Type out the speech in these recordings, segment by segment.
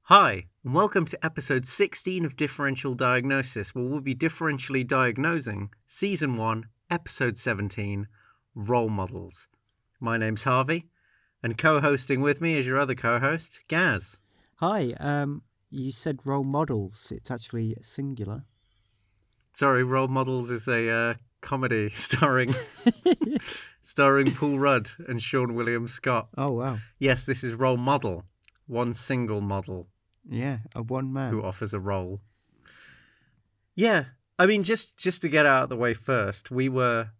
Hi, and welcome to episode 16 of Differential Diagnosis, where we'll be differentially diagnosing Season 1, Episode 17, Role Models. My name's Harvey, and co-hosting with me is your other co-host, Gaz. Hi, you said role models. It's actually singular. Sorry, Role Models is a comedy starring Paul Rudd and Sean William Scott. Oh, wow. Yes, this is Role Model, one single model. Yeah, a one man. Who offers a role. Yeah, I mean, just to get out of the way first, we were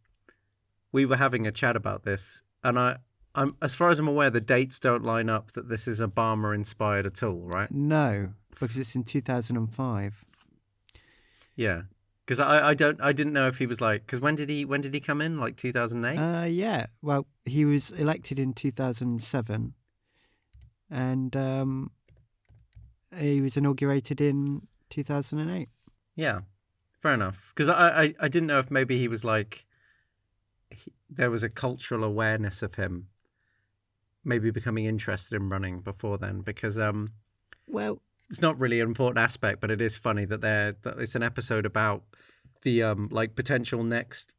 having a chat about this, and I'm as far as I'm aware, the dates don't line up that this is Obama inspired at all, right? No, because it's in 2005. Yeah, because I didn't know if he was like, because when did he come in, like 2008? Yeah. Well, he was elected in 2007, and he was inaugurated in 2008. Yeah, fair enough. Because I didn't know if maybe he was like, there was a cultural awareness of him maybe becoming interested in running before then, because well, it's not really an important aspect, but it is funny that it's an episode about the like potential next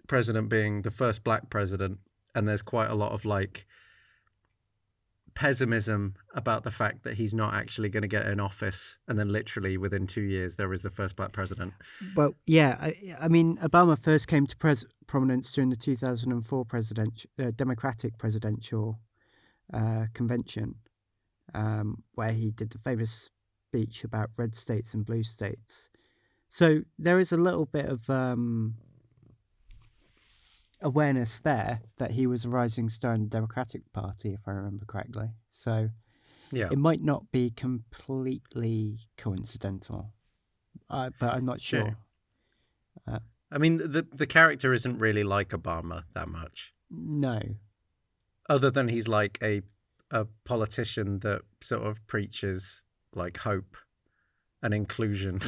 president being the first black president, and there's quite a lot of like pessimism about the fact that he's not actually going to get in office, and then literally within 2 years there is the first black president. Well, yeah, I mean, Obama first came to prominence during the 2004 Democratic presidential convention, where he did the famous speech about red states and blue states. So there is a little bit of awareness there that he was a rising star in the Democratic Party, if I remember correctly. So Yeah, it might not be completely coincidental, but I'm not sure. I mean, the character isn't really like Obama that much. No. Other than he's like a politician that sort of preaches like hope and inclusion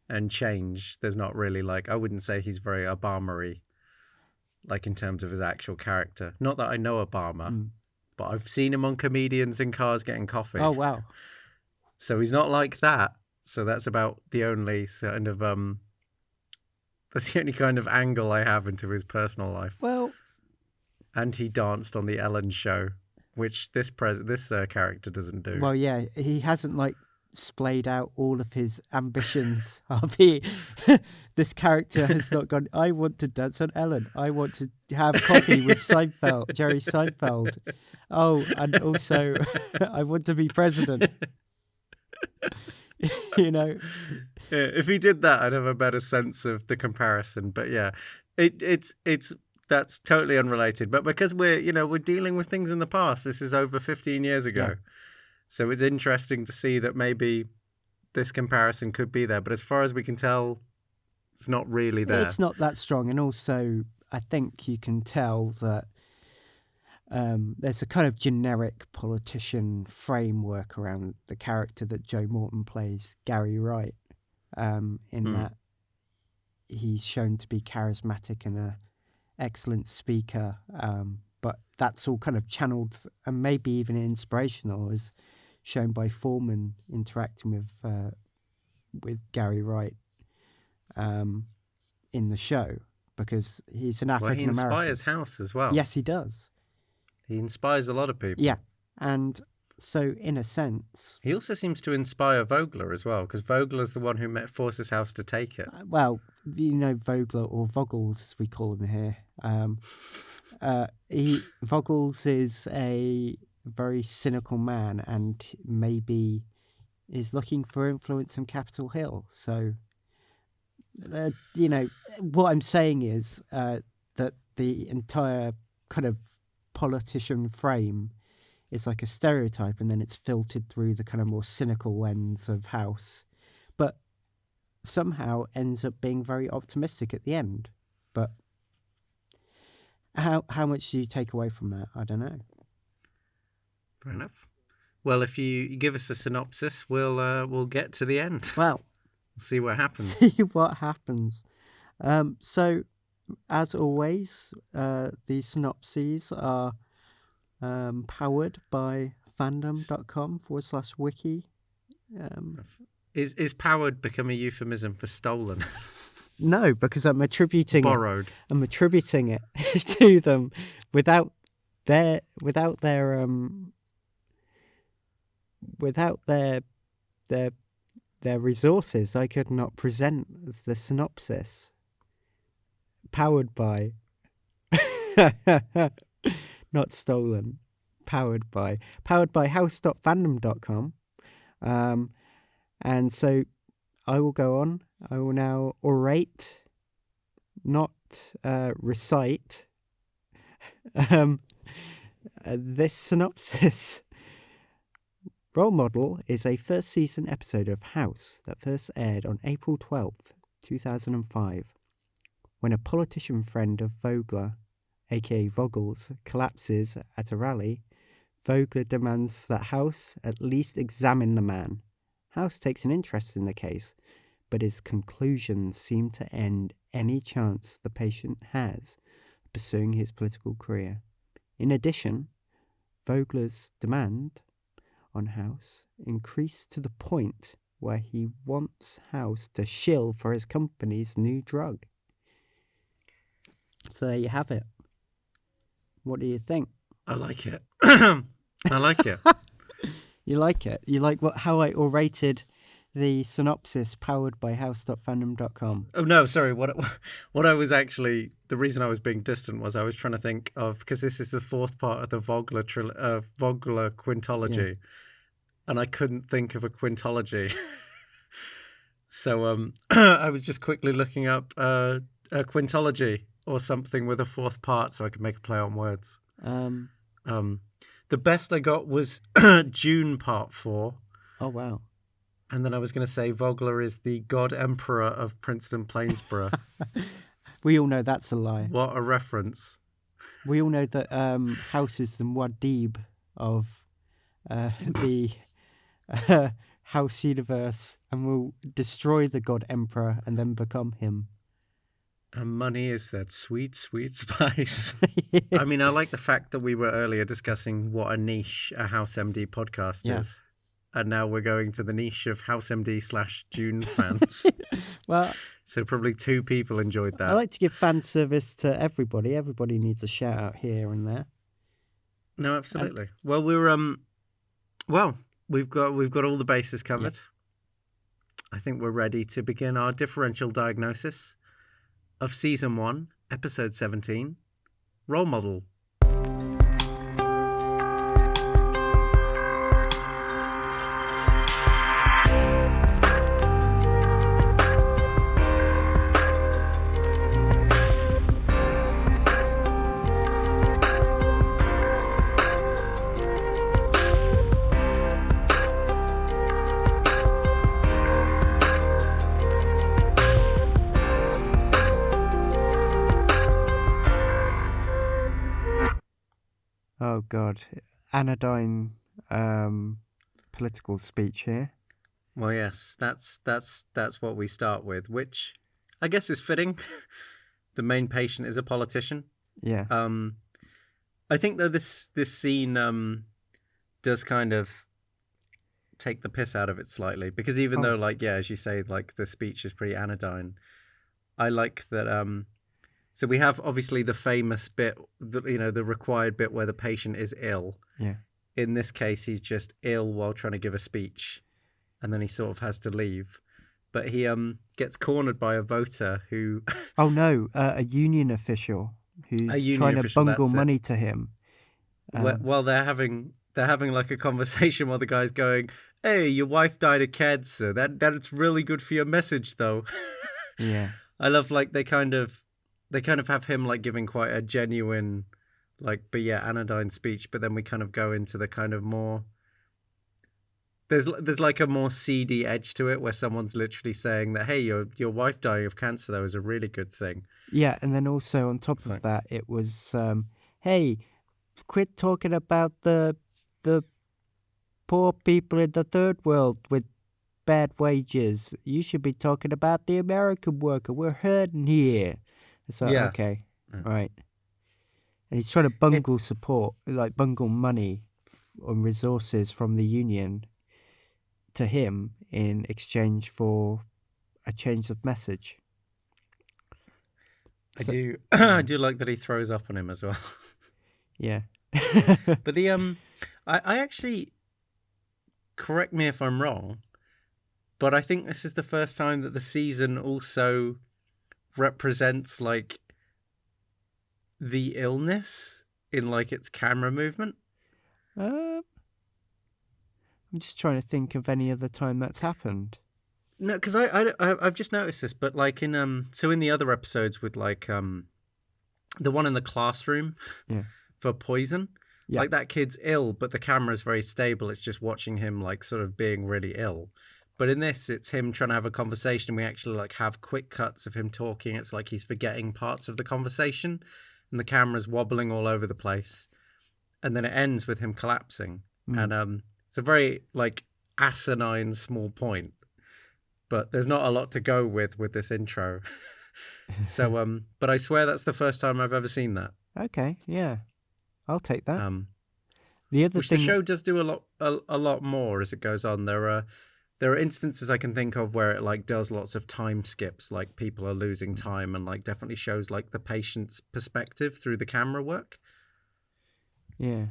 and change. There's not really like, I wouldn't say he's very Obama-y, like in terms of his actual character. Not that I know Obama, but I've seen him on comedians in cars getting coffee. Oh, wow. So he's not like that. So that's about the only kind of that's the only kind of angle I have into his personal life. Well, and he danced on the Ellen show, which this character doesn't do. Well, yeah, he hasn't like splayed out all of his ambitions. Harvey, this character has not gone, I want to dance on Ellen. I want to have coffee with Jerry Seinfeld. Oh, and also I want to be president. You know, yeah, if he did that, I'd have a better sense of the comparison. But yeah, it's that's totally unrelated. But because we're dealing with things in the past, this is over 15 years ago. Yeah. So it's interesting to see that maybe this comparison could be there. But as far as we can tell, it's not really there. It's not that strong. And also, I think you can tell that there's a kind of generic politician framework around the character that Joe Morton plays, Gary Wright, that he's shown to be charismatic and an excellent speaker, but that's all kind of channeled and maybe even inspirational, as shown by Foreman interacting with Gary Wright in the show, because he's an African American. Well, he inspires House as well. Yes, he does. He inspires a lot of people. Yeah, and so in a sense, he also seems to inspire Vogler as well, because Vogler's the one who forces House to take it. Well, Vogler, or Voggles as we call him here. Voggles is a very cynical man, and maybe is looking for influence on Capitol Hill. So, what I'm saying is that the entire kind of politician frame is like a stereotype, and then it's filtered through the kind of more cynical lens of House, but somehow ends up being very optimistic at the end. But how much do you take away from that? I don't know. Fair enough. Well, if you give us a synopsis, we'll get to the end. Well, see what happens. So, as always, these synopses are powered by howstuffandom.com/wiki. Is powered become a euphemism for stolen? No, because I'm attributing Borrowed. I'm attributing it to them without their resources. I could not present the synopsis. Powered by, not stolen. Powered by house.fandom.com. And so I will go on. I will now orate, not recite, this synopsis. Role Model is a first season episode of House that first aired on April 12th, 2005. When a politician friend of Vogler, aka Voggles, collapses at a rally, Vogler demands that House at least examine the man. House takes an interest in the case, but his conclusions seem to end any chance the patient has of pursuing his political career. In addition, Vogler's demand on House increased to the point where he wants House to shill for his company's new drug. So there you have it. What do you think? I like it. I like it. You like it? You like how I orated the synopsis powered by house.fandom.com? Oh no, sorry. What I was actually, the reason I was being distant was I was trying to think of, because this is the fourth part of the Vogler quintology, and I couldn't think of a quintology. So I was just quickly looking up a quintology or something with a fourth part so I could make a play on words. The best I got was June Part 4. Oh, wow. And then I was going to say Vogler is the God Emperor of Princeton Plainsboro. We all know that's a lie. What a reference. We all know that House is the Muad'Dib of the House universe and will destroy the God Emperor and then become him. And money is that sweet, sweet spice. I mean, I like the fact that we were earlier discussing what a niche a House MD podcast is. And now we're going to the niche of House MD/June fans. Well, so probably 2 people enjoyed that. I like to give fan service to everybody. Everybody needs a shout out here and there. No, absolutely. Well, we've got all the bases covered. Yeah. I think we're ready to begin our differential diagnosis of Season 1, Episode 17, Role Model. Oh God, anodyne political speech here. Well, yes, that's what we start with, which I guess is fitting. The main patient is a politician. Yeah. I think though this scene does kind of take the piss out of it slightly, because even though, like, yeah, as you say, like the speech is pretty anodyne, I like that. So we have obviously the famous bit, the required bit where the patient is ill. Yeah. In this case, he's just ill while trying to give a speech, and then he sort of has to leave. But he gets cornered by a voter who... Oh no, a union official who's trying to bungle money to him. Well, they're having like a conversation while the guy's going, "Hey, your wife died of cancer. That's really good for your message, though." Yeah. I love, like, they kind of have him like giving quite a genuine, like, but yeah, anodyne speech, but then we kind of go into the kind of more, there's like a more seedy edge to it where someone's literally saying that, hey, your wife dying of cancer though is a really good thing. Yeah, and then also on top of that, it was, hey, quit talking about the poor people in the third world with bad wages. You should be talking about the American worker. We're hurting here. It's like, all right. And he's trying to bungle support, like bungle money on resources from the union to him in exchange for a change of message. I do I do like that he throws up on him as well. Yeah. But the I actually, correct me if I'm wrong, but I think this is the first time that the season also represents like the illness in like its camera movement. I'm just trying to think of any other time that's happened. No, because I've just noticed this, but like in so in the other episodes with like the one in the classroom for Poison, like that kid's ill, but the camera's very stable. It's just watching him like sort of being really ill. But in this, it's him trying to have a conversation. We actually like have quick cuts of him talking. It's like he's forgetting parts of the conversation, and the camera's wobbling all over the place. And then it ends with him collapsing, and it's a very like asinine small point. But there's not a lot to go with this intro. So, but I swear that's the first time I've ever seen that. Okay, yeah, I'll take that. The other thing, the show does do a lot more as it goes on. There are instances I can think of where it like does lots of time skips, like people are losing time, and like definitely shows like the patient's perspective through the camera work. Yeah.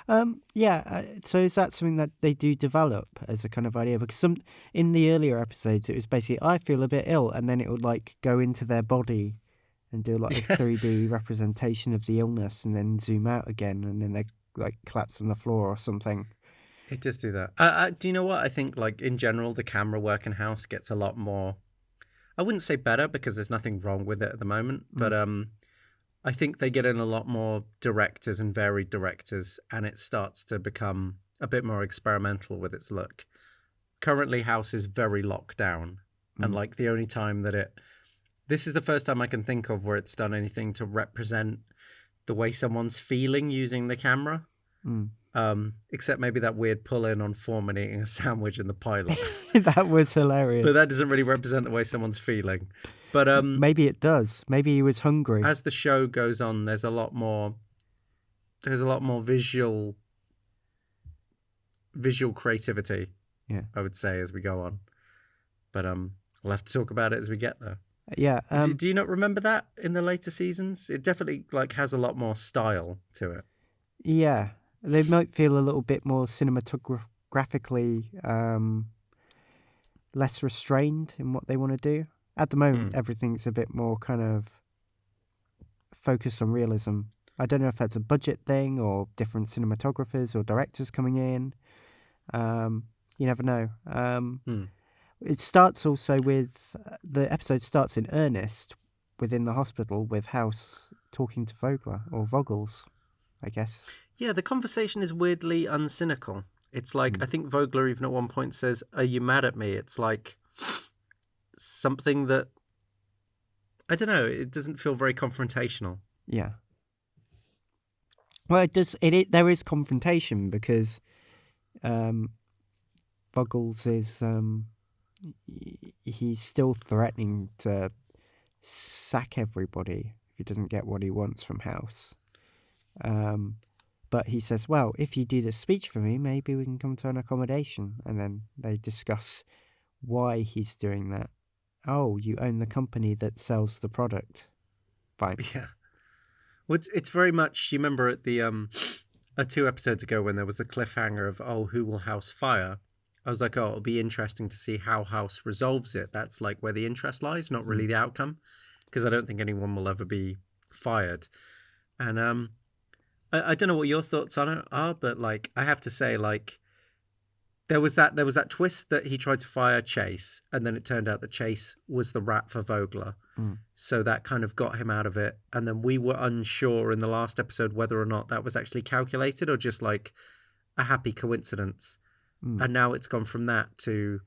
So is that something that they do develop as a kind of idea? Because in the earlier episodes, it was basically, I feel a bit ill, and then it would like go into their body and do like a 3D representation of the illness, and then zoom out again, and then they like collapse on the floor or something. It does do that. Do you know what? I think like in general, the camera work in House gets a lot more, I wouldn't say better because there's nothing wrong with it at the moment, but I think they get in a lot more directors and varied directors, and it starts to become a bit more experimental with its look. Currently, House is very locked down, and like the only time that this is the first time I can think of where it's done anything to represent the way someone's feeling using the camera. Except maybe that weird pull-in on Foreman eating a sandwich in the pilot. That was hilarious. But that doesn't really represent the way someone's feeling. But maybe it does. Maybe he was hungry. As the show goes on, there's a lot more visual creativity. Yeah, I would say as we go on. But we'll have to talk about it as we get there. Yeah. Do you not remember that in the later seasons? It definitely like has a lot more style to it. Yeah. They might feel a little bit more cinematographically less restrained in what they want to do. At the moment, everything's a bit more kind of focused on realism. I don't know if that's a budget thing or different cinematographers or directors coming in. You never know. It starts also with, the episode starts in earnest within the hospital with House talking to Vogler, or Vogels, I guess. Yeah, the conversation is weirdly uncynical. It's like, I think Vogler even at one point says, "Are you mad at me?" It's like something that, I don't know, it doesn't feel very confrontational. Yeah. Well, it does. There is confrontation because Vogels is he's still threatening to sack everybody if he doesn't get what he wants from House. But he says, well, if you do this speech for me, maybe we can come to an accommodation. And then they discuss why he's doing that. Oh, you own the company that sells the product. Fine. Yeah. Well, it's very much, you remember at the 2 episodes ago when there was the cliffhanger of, oh, who will House fire? I was like, oh, it'll be interesting to see how House resolves it. That's like where the interest lies, not really the outcome. Because I don't think anyone will ever be fired. And I don't know what your thoughts on it are, but like I have to say, like there was that twist that he tried to fire Chase, and then it turned out that Chase was the rat for Vogler. So that kind of got him out of it. And then we were unsure in the last episode whether or not that was actually calculated or just like a happy coincidence. And now it's gone from that to,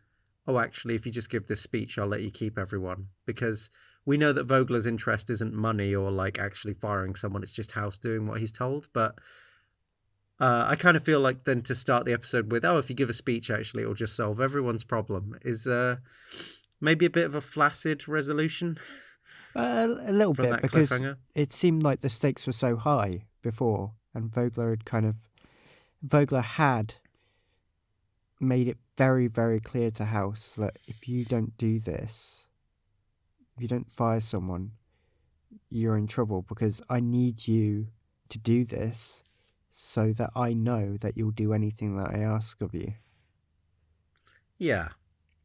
oh, actually, if you just give this speech, I'll let you keep everyone. Because we know that Vogler's interest isn't money or like actually firing someone. It's just House doing what he's told. But I kind of feel like then to start the episode with, oh, if you give a speech, actually, it'll just solve everyone's problem is maybe a bit of a flaccid resolution. A little bit, because it seemed like the stakes were so high before, and Vogler had kind of Vogler had made it very, very clear to House that if you don't do this, if you don't fire someone, you're in trouble, because I need you to do this so that I know that you'll do anything that I ask of you. Yeah.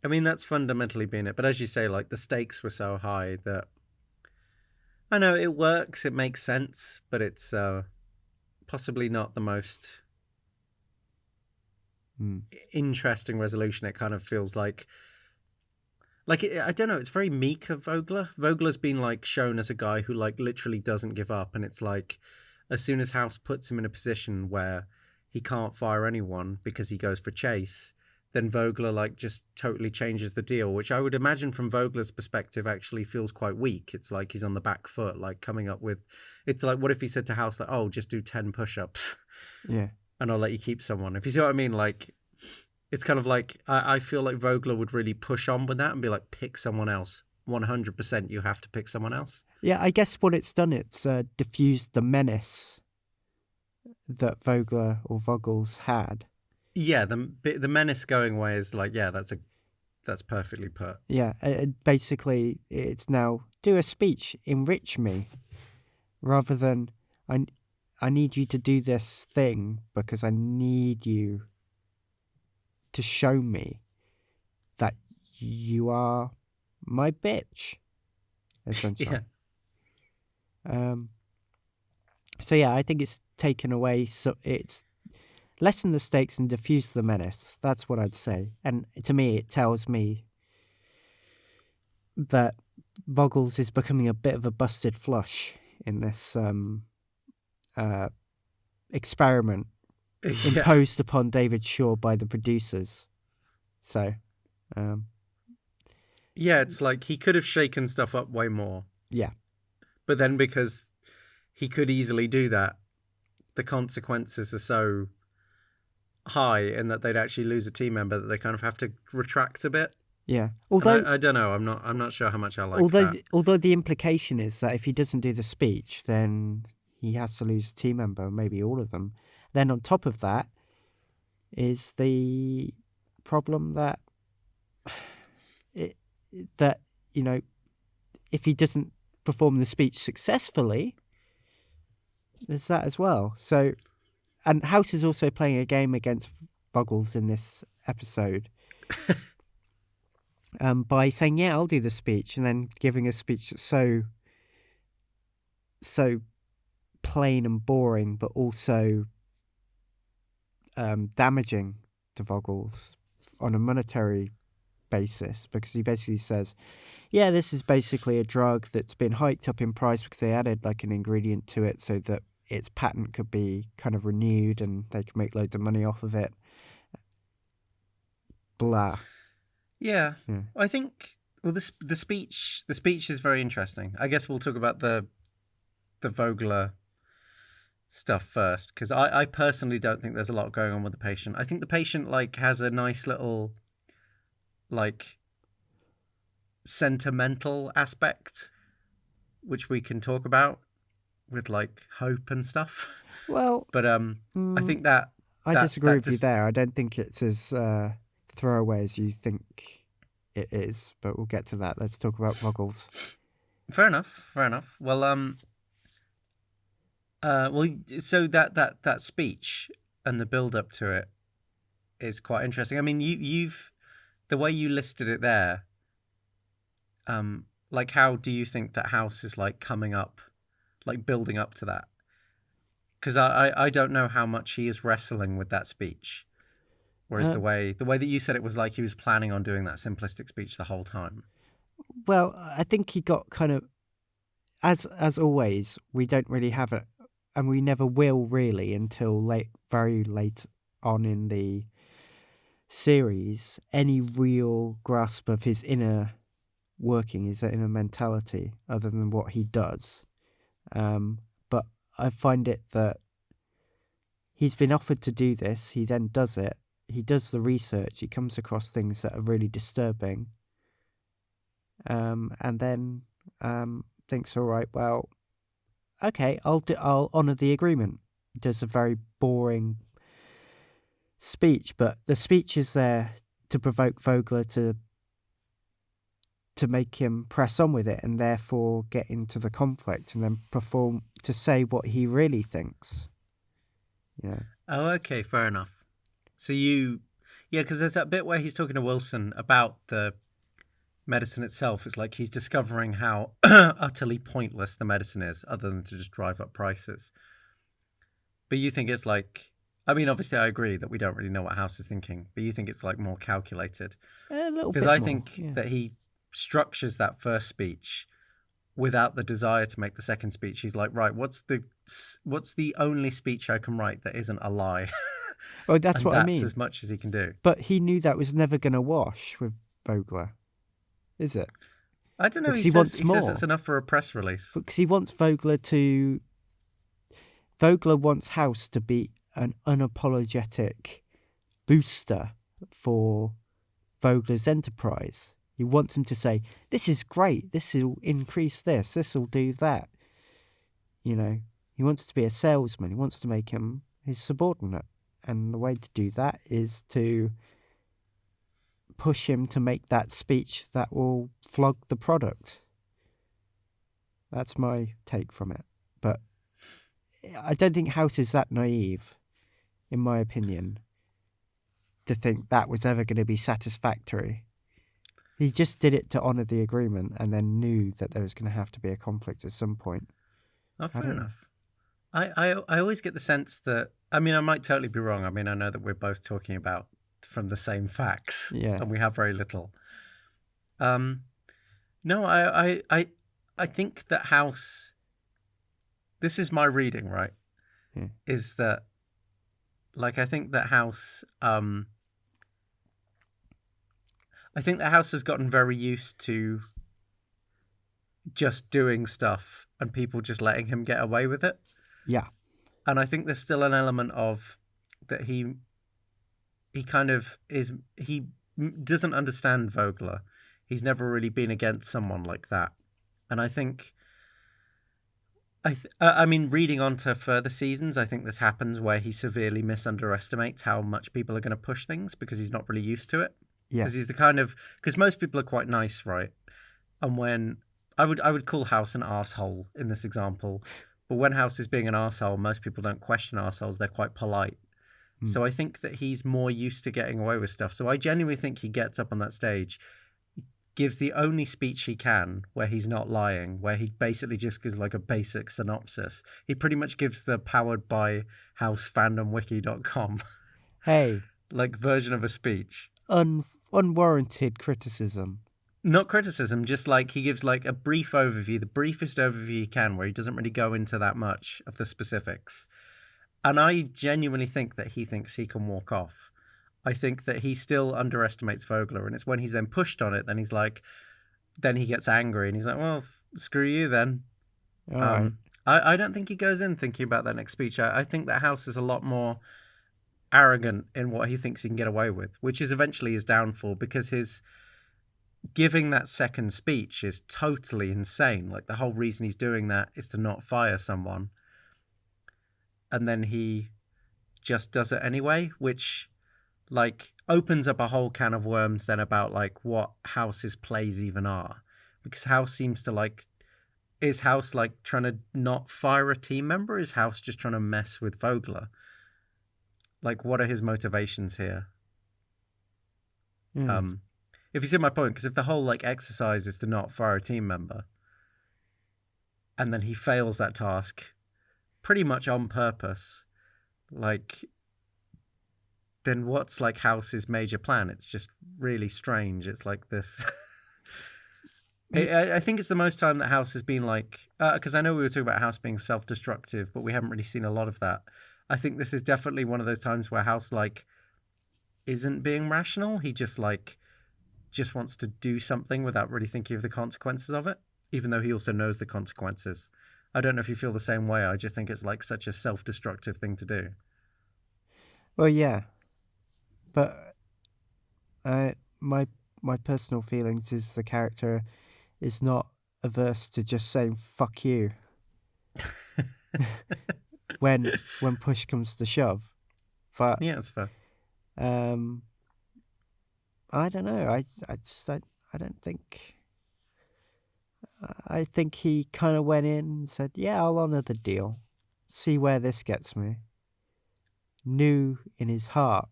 I mean, that's fundamentally been it. But as you say, like, the stakes were so high that I know it works, it makes sense, but it's possibly not the most interesting resolution. It kind of feels like I don't know, it's very meek of Vogler. Vogler's been like shown as a guy who like literally doesn't give up, and it's like as soon as House puts him in a position where he can't fire anyone because he goes for chase, then Vogler like just totally changes the deal, which I would imagine from Vogler's perspective actually feels quite weak. It's like he's on the back foot, like coming up with, it's like, what if he said to House like, oh, just do 10 push-ups Yeah. and I'll let you keep someone. If you see what I mean, like, it's kind of like, I feel like Vogler would really push on with that and be like, pick someone else. 100% you have to pick someone else. Yeah, I guess what it's done, it's diffused the menace that Vogler or Voggles had. Yeah, the menace going away is like, yeah, that's perfectly put. Yeah, basically it's now do a speech, enrich me, rather than I need you to do this thing because I need you to show me that you are my bitch, essentially. Yeah. So yeah, I think it's taken away. So it's lessened the stakes and diffused the menace. That's what I'd say. And to me, it tells me that Voggles is becoming a bit of a busted flush in this experiment imposed upon David Shaw by the producers. So, yeah, it's like he could have shaken stuff up way more. Yeah. But then because he could easily do that, the consequences are so high in that they'd actually lose a team member that they kind of have to retract a bit. Yeah. Although I don't know, I'm not sure how much I like that. Although the implication is that if he doesn't do the speech, then he has to lose a team member, maybe all of them. Then on top of that is the problem that if he doesn't perform the speech successfully, there's that as well. So, and House is also playing a game against Voggles in this episode by saying, yeah, I'll do the speech, and then giving a speech that's so plain and boring, but also damaging to Voggles on a monetary basis, because he basically says, yeah, this is basically a drug that's been hiked up in price because they added like an ingredient to it so that its patent could be kind of renewed and they could make loads of money off of it. Blah. Yeah. I think the speech is very interesting. I guess we'll talk about the Vogler stuff first, because I personally don't think there's a lot going on with the patient. I think the patient like has a nice little like sentimental aspect which we can talk about with like hope and stuff. Well, but I think that I disagree with you there. I don't think it's as throwaway as you think it is, but we'll get to that. Let's talk about Voggles. Fair enough. Well, so that speech and the build up to it is quite interesting. I mean, you've the way you listed it there. Like, how do you think that House is like coming up, like building up to that? Because I don't know how much he is wrestling with that speech, whereas the way that you said it was like he was planning on doing that simplistic speech the whole time. Well, I think he got kind of, as always, we don't really have it, and we never will really until very late on in the series, any real grasp of his inner working, his inner mentality, other than what he does. But I find it that he's been offered to do this, he then does it, he does the research, he comes across things that are really disturbing, and then thinks, all right, well, okay, I'll honour the agreement. Does a very boring speech, but the speech is there to provoke Vogler to make him press on with it and therefore get into the conflict and then perform to say what he really thinks. Yeah. Oh, okay, fair enough. So because there's that bit where he's talking to Wilson about the medicine itself. It's like he's discovering how utterly pointless the medicine is, other than to just drive up prices. But you think it's like, I mean, obviously I agree that we don't really know what House is thinking, but you think it's like more calculated. A little bit because I more, think that he structures that first speech without the desire to make the second speech. He's like, right, what's the only speech I can write that isn't a lie? Oh, that's what I mean. That's as much as he can do. But he knew that was never going to wash with Vogler, is it? I don't know. Because he wants says, more. He says it's enough for a press release. Because he wants Vogler to... Vogler wants House to be an unapologetic booster for Vogler's enterprise. He wants him to say, this is great, this will increase this will do that. You know, he wants to be a salesman. He wants to make him his subordinate. And the way to do that is to push him to make that speech that will flog the product. That's my take from it. But I don't think House is that naive, in my opinion, to think that was ever going to be satisfactory. He just did it to honour the agreement and then knew that there was going to have to be a conflict at some point. Oh, fair enough. I always get the sense that, I mean, I might totally be wrong. I mean, I know that we're both talking about from the same facts, and we have very little. No, I think that House, this is my reading, right? Yeah. Is that, like, I think that House has gotten very used to just doing stuff and people just letting him get away with it. Yeah. And I think there's still an element of that he kind of is, he doesn't understand Vogler. He's never really been against someone like that. And I think, I mean, reading on to further seasons, I think this happens where he severely misunderestimates how much people are going to push things because he's not really used to it. Yeah. Because he's the kind of, because most people are quite nice, right? And when, I would call House an arsehole in this example, but when House is being an arsehole, most people don't question arseholes, they're quite polite. So I think that he's more used to getting away with stuff. So I genuinely think he gets up on that stage, gives the only speech he can where he's not lying, where he basically just gives like a basic synopsis. He pretty much gives the powered by housefandomwiki.com Hey, like version of a speech. Unwarranted criticism. Not criticism, just like he gives like a brief overview, the briefest overview he can, where he doesn't really go into that much of the specifics. And I genuinely think that he thinks he can walk off. I think that he still underestimates Vogler, and it's when he's then pushed on it, then he's like, then he gets angry, and he's like, well, screw you then. Right. I don't think he goes in thinking about that next speech. I think that House is a lot more arrogant in what he thinks he can get away with, which is eventually his downfall, because his giving that second speech is totally insane. Like, the whole reason he's doing that is to not fire someone. And then he just does it anyway, which like opens up a whole can of worms then about like what House's plays even are. Because House seems to like, is House like trying to not fire a team member? Is House just trying to mess with Vogler? Like, what are his motivations here? If you see my point, because if the whole like exercise is to not fire a team member, and then he fails that task pretty much on purpose, like, then what's like House's major plan? It's just really strange. It's like this. I think it's the most time that House has been like, because I know we were talking about House being self-destructive, but we haven't really seen a lot of that. I think this is definitely one of those times where House like isn't being rational. He just wants to do something without really thinking of the consequences of it, even though he also knows the consequences. I don't know if you feel the same way. I just think it's like such a self-destructive thing to do. Well, yeah. But my personal feelings is the character is not averse to just saying fuck you when push comes to shove. But yeah, that's fair. I don't know. I just don't. I don't think. I think he kind of went in and said, "Yeah, I'll honour the deal. See where this gets me." Knew in his heart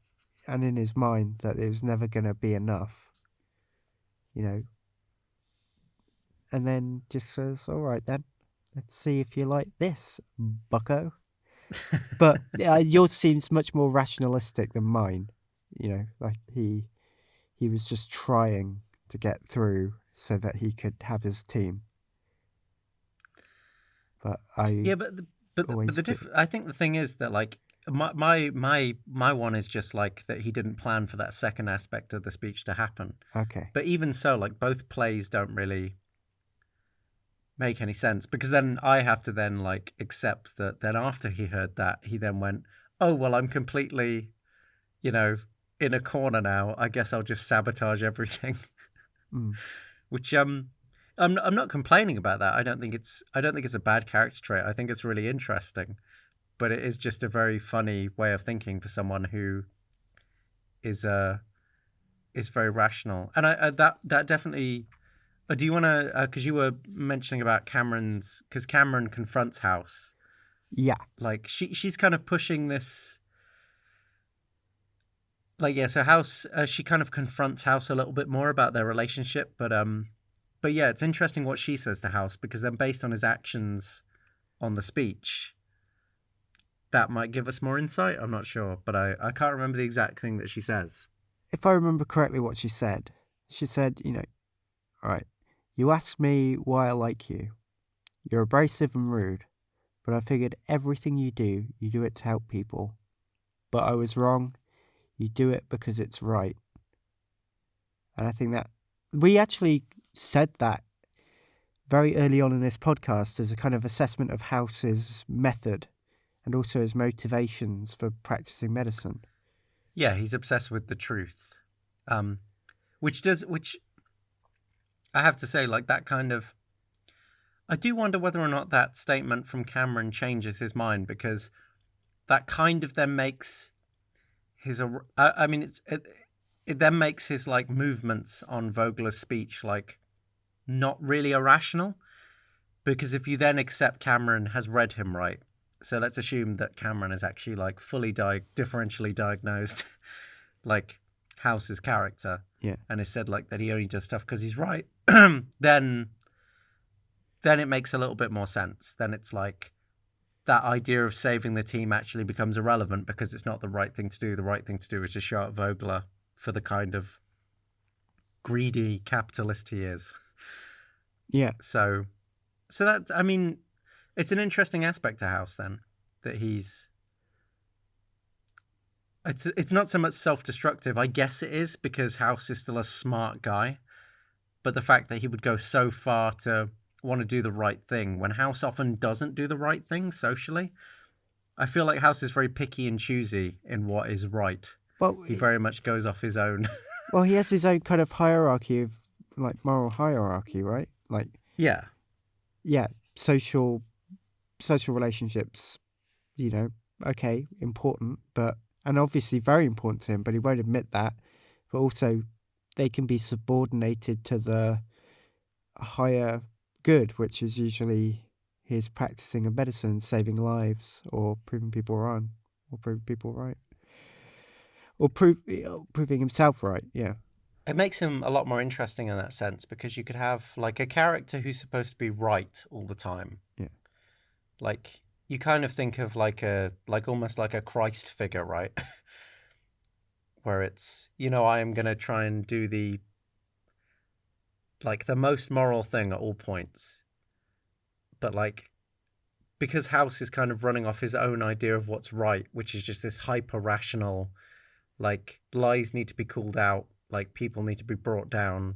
and in his mind that it was never going to be enough, you know. And then just says, "All right then, let's see if you like this, bucko." But yours seems much more rationalistic than mine. You know, like he was just trying to get through so that he could have his team. But I always I think the thing is that like my one is just like that he didn't plan for that second aspect of the speech to happen. okay. But even so, like both plays don't really make any sense, because then I have to then like accept that then after he heard that, he then went, oh well, I'm completely, you know, in a corner now. I guess I'll just sabotage everything. Which I'm not complaining about that. I don't think it's a bad character trait. I think it's really interesting, but it is just a very funny way of thinking for someone who is very rational. And that definitely. Do you want to? Because you were mentioning about because Cameron confronts House. Yeah. Like she's kind of pushing this. Like yeah, so House she kind of confronts House a little bit more about their relationship, but yeah, it's interesting what she says to House, because then based on his actions on the speech, that might give us more insight. I'm not sure, but I can't remember the exact thing that she says. If I remember correctly what she said, you know, all right, you asked me why I like you. You're abrasive and rude, but I figured everything you do it to help people. But I was wrong. You do it because it's right. And I think that we actually said that very early on in this podcast as a kind of assessment of House's method and also his motivations for practicing medicine. Yeah, he's obsessed with the truth, which I have to say, like that kind of. I do wonder whether or not that statement from Cameron changes his mind, because that kind of then makes his. I mean, it then makes his like movements on Vogler's speech like not really irrational, because if you then accept Cameron has read him right, so let's assume that Cameron is actually like fully differentially diagnosed, like House's character, yeah, and has said like that he only does stuff because he's right, then it makes a little bit more sense. Then it's like that idea of saving the team actually becomes irrelevant, because it's not the right thing to do. The right thing to do is to show up Vogler for the kind of greedy capitalist he is. Yeah. So that, I mean, it's an interesting aspect to House then, that it's not so much self-destructive. I guess it is, because House is still a smart guy, but the fact that he would go so far to want to do the right thing when House often doesn't do the right thing socially. I feel like House is very picky and choosy in what is right. Well, he very much goes off his own. Well, he has his own kind of hierarchy of like moral hierarchy, right? Like yeah, social relationships, you know, okay, important, but and obviously very important to him, but he won't admit that. But also, they can be subordinated to the higher good, which is usually his practicing of medicine, saving lives, or proving people wrong, or proving people right, or proving himself right. Yeah. It makes him a lot more interesting in that sense, because you could have like a character who's supposed to be right all the time. Yeah. Like you kind of think of like almost like a Christ figure, right? Where it's, you know, I am going to try and do the most moral thing at all points. But like, because House is kind of running off his own idea of what's right, which is just this hyper rational, like lies need to be called out, like people need to be brought down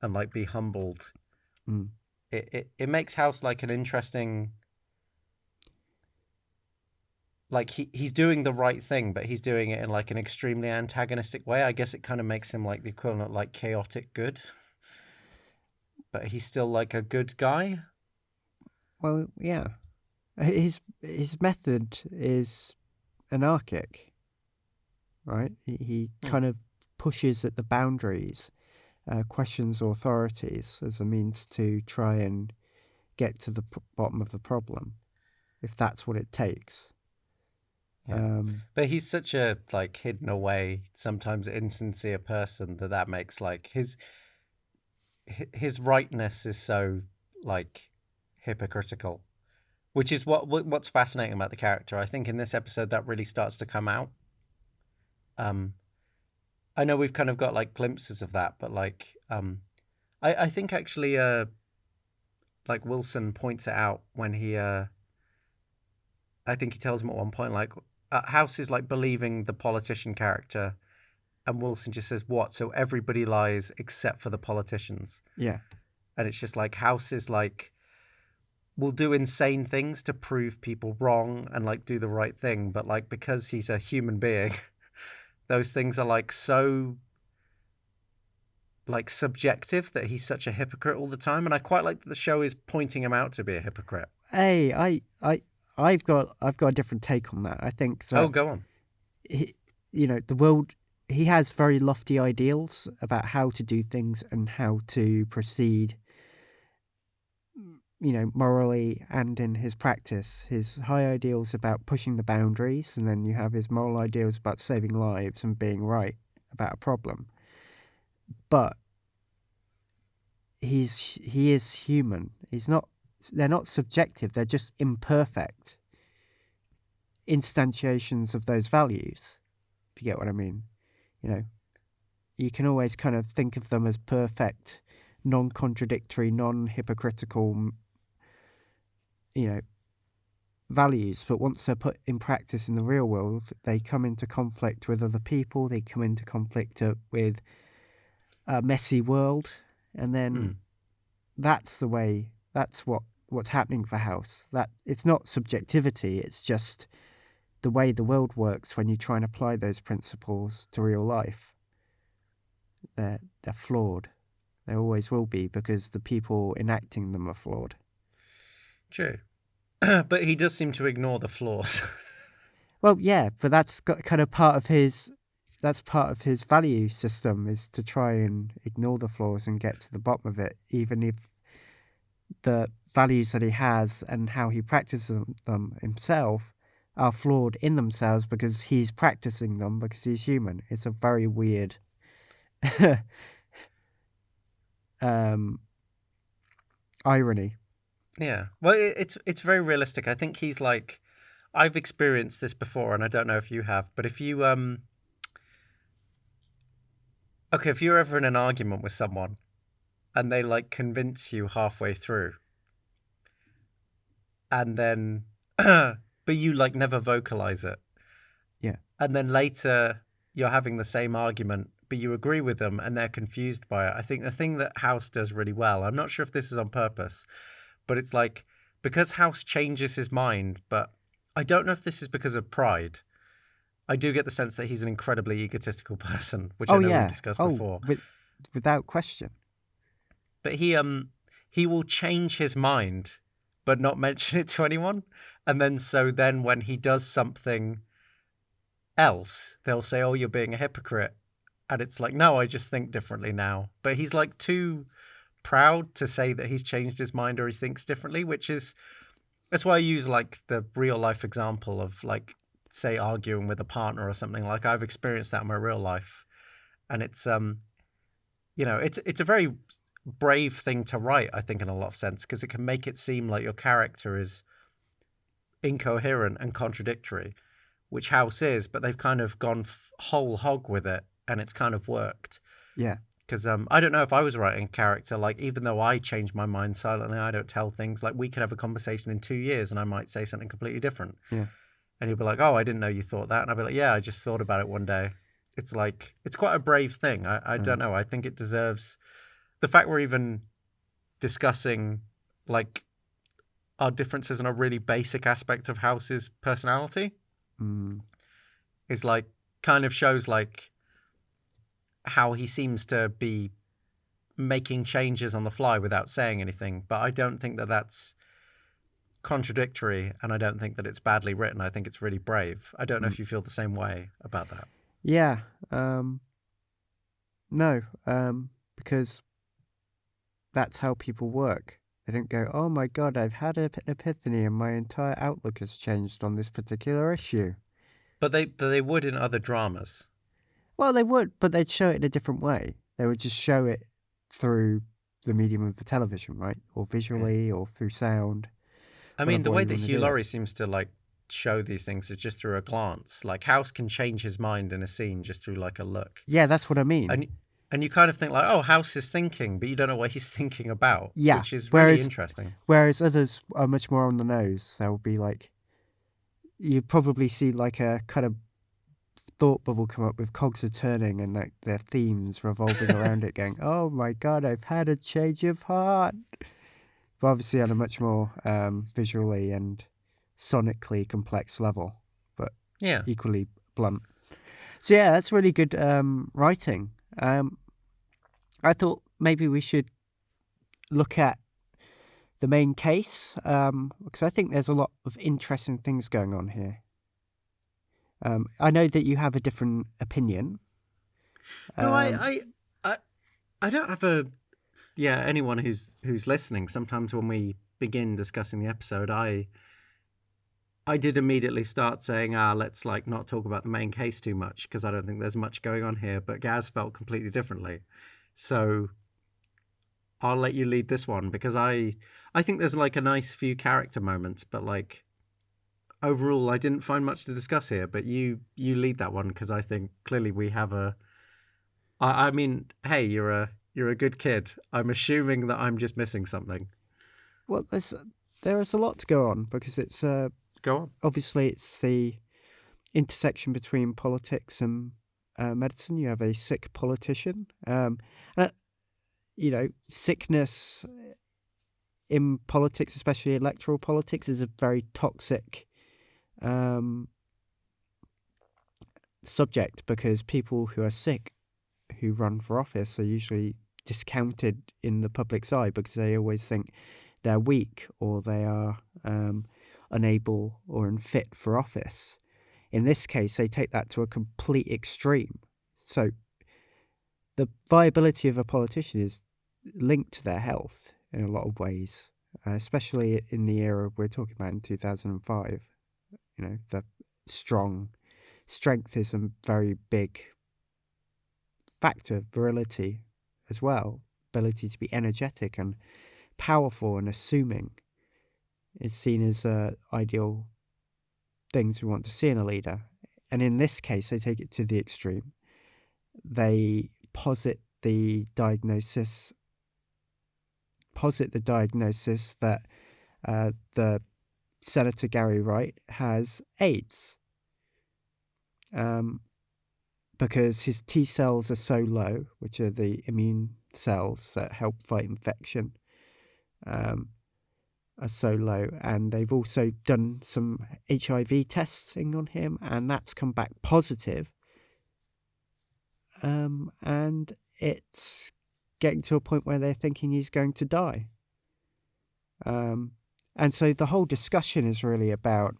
and like be humbled. It makes House like an interesting, like he's doing the right thing, but he's doing it in like an extremely antagonistic way. I guess it kind of makes him like the equivalent of like chaotic good, but he's still like a good guy. Well, yeah, his method is anarchic. right? He kind of pushes at the boundaries, questions authorities as a means to try and get to the bottom of the problem, if that's what it takes. Yeah. But he's such a like hidden away, sometimes insincere person that makes like his rightness is so like hypocritical, which is what's fascinating about the character. I think in this episode that really starts to come out. I know we've kind of got like glimpses of that, but like I think actually like Wilson points it out when he I think he tells him at one point like House is like believing the politician character, and Wilson just says, what? So everybody lies except for the politicians. Yeah. And it's just like House is like, will do insane things to prove people wrong and like do the right thing. But like, because he's a human being, those things are like so like subjective that he's such a hypocrite all the time. And I quite like that the show is pointing him out to be a hypocrite. Hey, I've got a different take on that. I think that go on. The world, he has very lofty ideals about how to do things and how to proceed, morally and in his practice. His high ideals about pushing the boundaries, and then you have his moral ideals about saving lives and being right about a problem. But he is human. They're not subjective, they're just imperfect instantiations of those values, if you get what I mean. You can always kind of think of them as perfect, non-contradictory, non-hypocritical, values, but once they're put in practice in the real world, they come into conflict with other people, they come into conflict with a messy world, and then that's what's happening for House. That it's not subjectivity, it's just the way the world works when you try and apply those principles to real life. They're flawed. They always will be, because the people enacting them are flawed. True. But he does seem to ignore the flaws. Well, yeah, but that's kind of part of his value system, is to try and ignore the flaws and get to the bottom of it, even if the values that he has and how he practices them himself are flawed in themselves, because he's practicing them because he's human. It's a very weird irony. Yeah. Well, it's very realistic. I think he's like, I've experienced this before, and I don't know if you have, but if you if you're ever in an argument with someone and they like convince you halfway through, and then but you like never vocalize it. Yeah. And then later you're having the same argument, but you agree with them and they're confused by it. I think the thing that House does really well, I'm not sure if this is on purpose, but it's like, because House changes his mind, but I don't know if this is because of pride. I do get the sense that he's an incredibly egotistical person, which I know we've discussed before. Without question. But he will change his mind, but not mention it to anyone. And then when he does something else, they'll say, oh, you're being a hypocrite. And it's like, no, I just think differently now. But he's like too proud to say that he's changed his mind or he thinks differently, that's why I use like the real life example of like, say, arguing with a partner or something. Like, I've experienced that in my real life. And it's, it's a very brave thing to write, I think, in a lot of sense, because it can make it seem like your character is incoherent and contradictory, which House is, but they've kind of gone whole hog with it, and it's kind of worked. Yeah. Because I don't know if I was writing a character, like, even though I change my mind silently, I don't tell things, like, we could have a conversation in 2 years and I might say something completely different. Yeah. And you'll be like, oh, I didn't know you thought that. And I'll be like, yeah, I just thought about it one day. It's like, it's quite a brave thing. I don't know. I think it deserves the fact we're even discussing like our differences in a really basic aspect of House's personality is like kind of shows like how he seems to be making changes on the fly without saying anything. But I don't think that that's contradictory, and I don't think that it's badly written. I think it's really brave. I don't know if you feel the same way about that. Yeah. No. Because that's how people work. They don't go, oh my God, I've had an epiphany and my entire outlook has changed on this particular issue. But they would in other dramas. Well, they would, but they'd show it in a different way. They would just show it through the medium of the television, right? Or visually, or through sound. I mean, the way that Hugh Laurie seems to like show these things is just through a glance. Like House can change his mind in a scene just through like a look. Yeah, that's what I mean. And you kind of think like, oh, House is thinking, but you don't know what he's thinking about. Yeah, which is really interesting. Whereas others are much more on the nose. They'll be like, you probably see like a kind of thought bubble come up with cogs are turning and like their themes revolving around it, going, "Oh my God, I've had a change of heart." But obviously on a much more visually and sonically complex level, but equally blunt. So yeah, that's really good writing. I thought maybe we should look at the main case because I think there's a lot of interesting things going on here. I know that you have a different opinion. No, I don't have a. Yeah, anyone who's listening. Sometimes when we begin discussing the episode, I did immediately start saying, let's like not talk about the main case too much because I don't think there's much going on here. But Gaz felt completely differently, so I'll let you lead this one because I think there's like a nice few character moments, but like overall, I didn't find much to discuss here. But you lead that one because I think clearly we have a. I mean, hey, you're a good kid. I'm assuming that I'm just missing something. Well, there is a lot to go on because it's go on. Obviously, it's the intersection between politics and medicine. You have a sick politician. Sickness in politics, especially electoral politics, is a very toxic subject because people who are sick who run for office are usually discounted in the public's eye because they always think they're weak or they are unable or unfit for office. In this case, they take that to a complete extreme. So the viability of a politician is linked to their health in a lot of ways, especially in the era we're talking about in 2005. The strength is a very big factor, virility as well, ability to be energetic and powerful and assuming is seen as ideal things we want to see in a leader. And in this case, they take it to the extreme. They posit the diagnosis that the Senator Gary Wright has AIDS because his T cells are so low, which are the immune cells that help fight infection, are so low. And they've also done some HIV testing on him, and that's come back positive. And it's getting to a point where they're thinking he's going to die. And so the whole discussion is really about,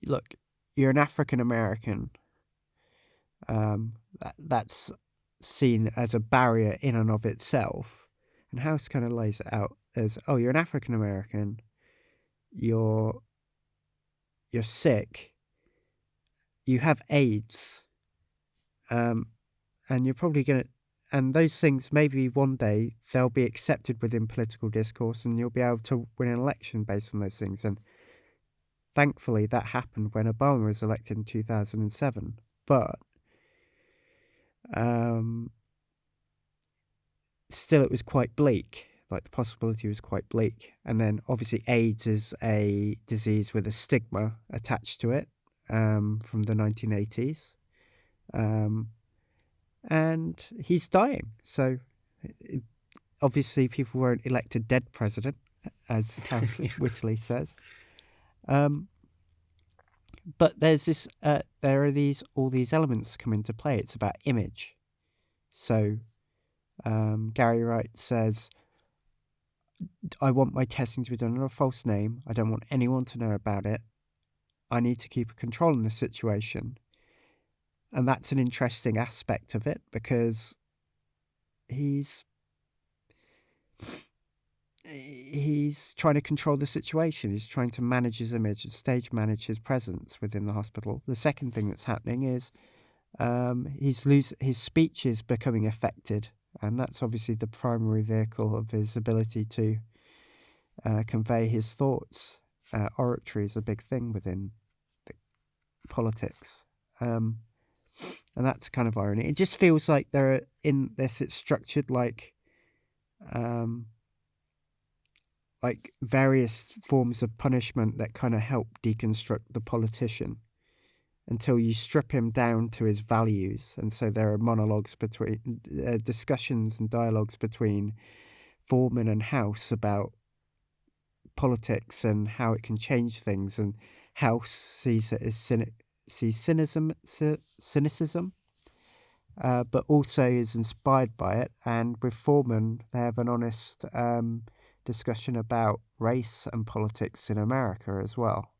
look, you're an African American. That's seen as a barrier in and of itself. And House kind of lays it out as, oh, you're an African American, you're sick, you have AIDS, and you're probably going to, and those things maybe one day they'll be accepted within political discourse and you'll be able to win an election based on those things. And thankfully that happened when Obama was elected in 2007. But still it was quite bleak. Like the possibility was quite bleak. And then obviously AIDS is a disease with a stigma attached to it from the 1980s. And he's dying. So obviously people won't elect a dead president, as House wittily says. But there's this. There are all these elements come into play. It's about image. So Gary Wright says, I want my testing to be done under a false name. I don't want anyone to know about it. I need to keep control in the situation. And that's an interesting aspect of it, because he's trying to control the situation. He's trying to manage his image and stage manage his presence within the hospital. The second thing that's happening is his speech is becoming affected, and that's obviously the primary vehicle of his ability to convey his thoughts. Oratory is a big thing within politics, and that's kind of irony. It just feels like they're in this. It's structured like various forms of punishment that kind of help deconstruct the politician until you strip him down to his values. And so there are monologues between discussions and dialogues between Foreman and House about politics and how it can change things, and House sees it as cynicism, but also is inspired by it. And with Foreman, they have an honest discussion about race and politics in America as well.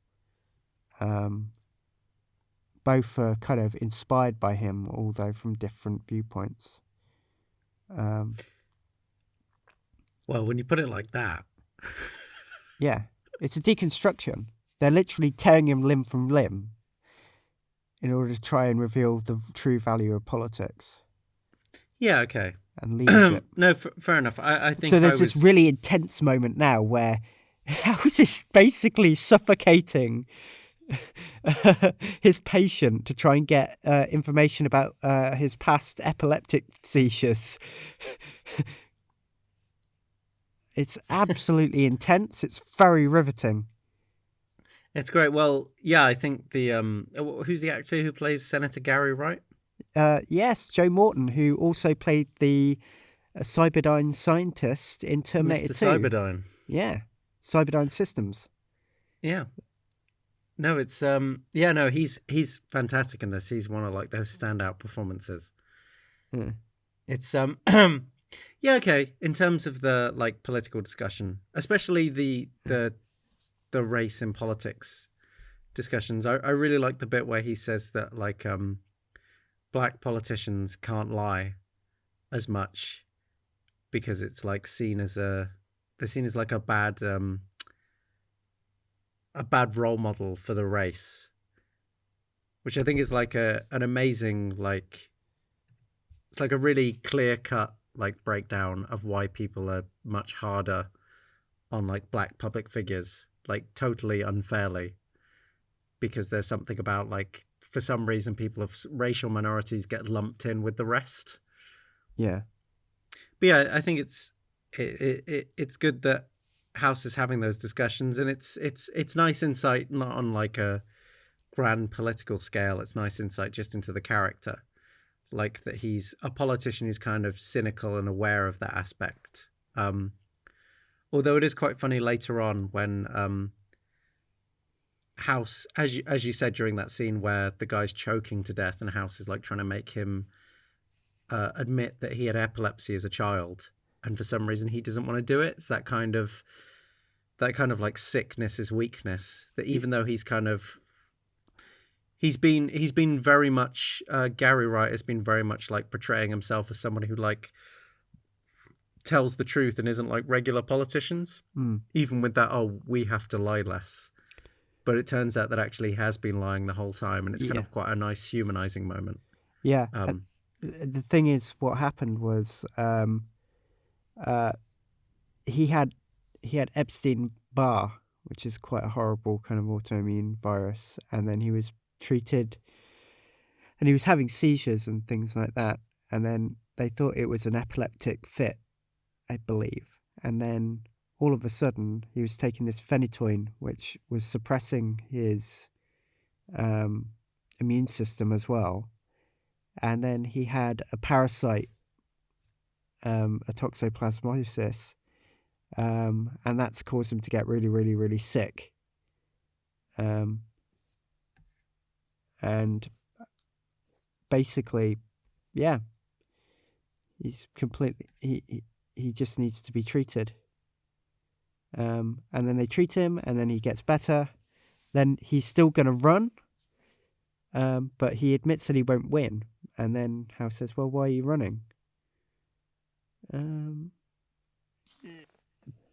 Both are kind of inspired by him, although from different viewpoints. Well, when you put it like that... Yeah, it's a deconstruction. They're literally tearing him limb from limb in order to try and reveal the true value of politics. Yeah, okay. And leadership. No, fair enough. I think so. There's this really intense moment now where House is basically suffocating his patient to try and get information about his past epileptic seizures. It's absolutely intense. It's very riveting. It's great. Well, yeah, I think the who's the actor who plays Senator Gary Wright? Yes, Joe Morton, who also played the Cyberdyne scientist in Terminator 2. Mr. Cyberdyne. Yeah, Cyberdyne Systems. Yeah. No, it's he's fantastic in this. He's one of like those standout performances. It's yeah, okay. In terms of the like political discussion, especially the race and politics discussions, I really like the bit where he says that like black politicians can't lie as much because it's like they're seen as like a bad role model for the race, which I think is like an amazing like it's like a really clear cut like breakdown of why people are much harder on like black public figures, like totally unfairly, because there's something about like for some reason people of racial minorities get lumped in with the rest. Yeah. But yeah, I think it's good that House is having those discussions, and it's nice insight, not on like a grand political scale. It's nice insight just into the character, like that he's a politician who's kind of cynical and aware of that aspect. Although it is quite funny later on when House, as you said during that scene where the guy's choking to death and House is like trying to make him admit that he had epilepsy as a child, and for some reason he doesn't want to do it. It's that kind of like sickness is weakness, that even though he's been very much Gary Wright has been very much like portraying himself as somebody who like tells the truth and isn't like regular politicians. Even with that, we have to lie less. But it turns out that actually he has been lying the whole time, and it's kind of quite a nice humanizing moment. Yeah. The thing is, what happened was he had Epstein-Barr, which is quite a horrible kind of autoimmune virus, and then he was treated, and he was having seizures and things like that, and then they thought it was an epileptic fit, I believe, and then all of a sudden he was taking this phenytoin, which was suppressing his immune system as well, and then he had a parasite, a toxoplasmosis, and that's caused him to get really, really, really sick. And basically, yeah, he's completely, he just needs to be treated. And then they treat him, and then he gets better. Then he's still going to run. but he admits that he won't win. And then House says, well, why are you running?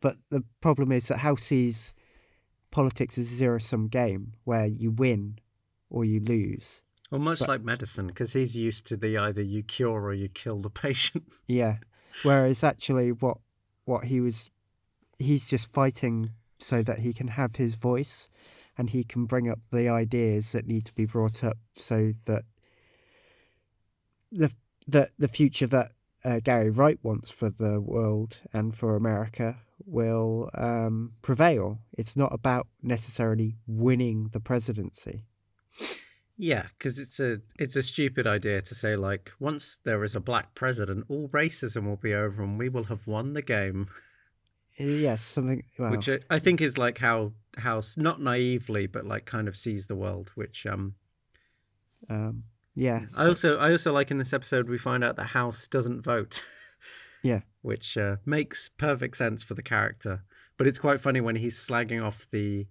But the problem is that House sees politics as a zero-sum game where you win or you lose. Well, much like medicine, because he's used to the either you cure or you kill the patient. Yeah. Whereas actually what he's just fighting so that he can have his voice and he can bring up the ideas that need to be brought up so that the future that Gary Wright wants for the world and for America will prevail. It's not about necessarily winning the presidency. Yeah, because it's a stupid idea to say, like, once there is a black president, all racism will be over and we will have won the game. Yes, something... Well, which I think is like how House, not naively, but like kind of sees the world, which... yeah. I also like in this episode we find out that House doesn't vote. Yeah. Which makes perfect sense for the character. But it's quite funny when he's slagging off the...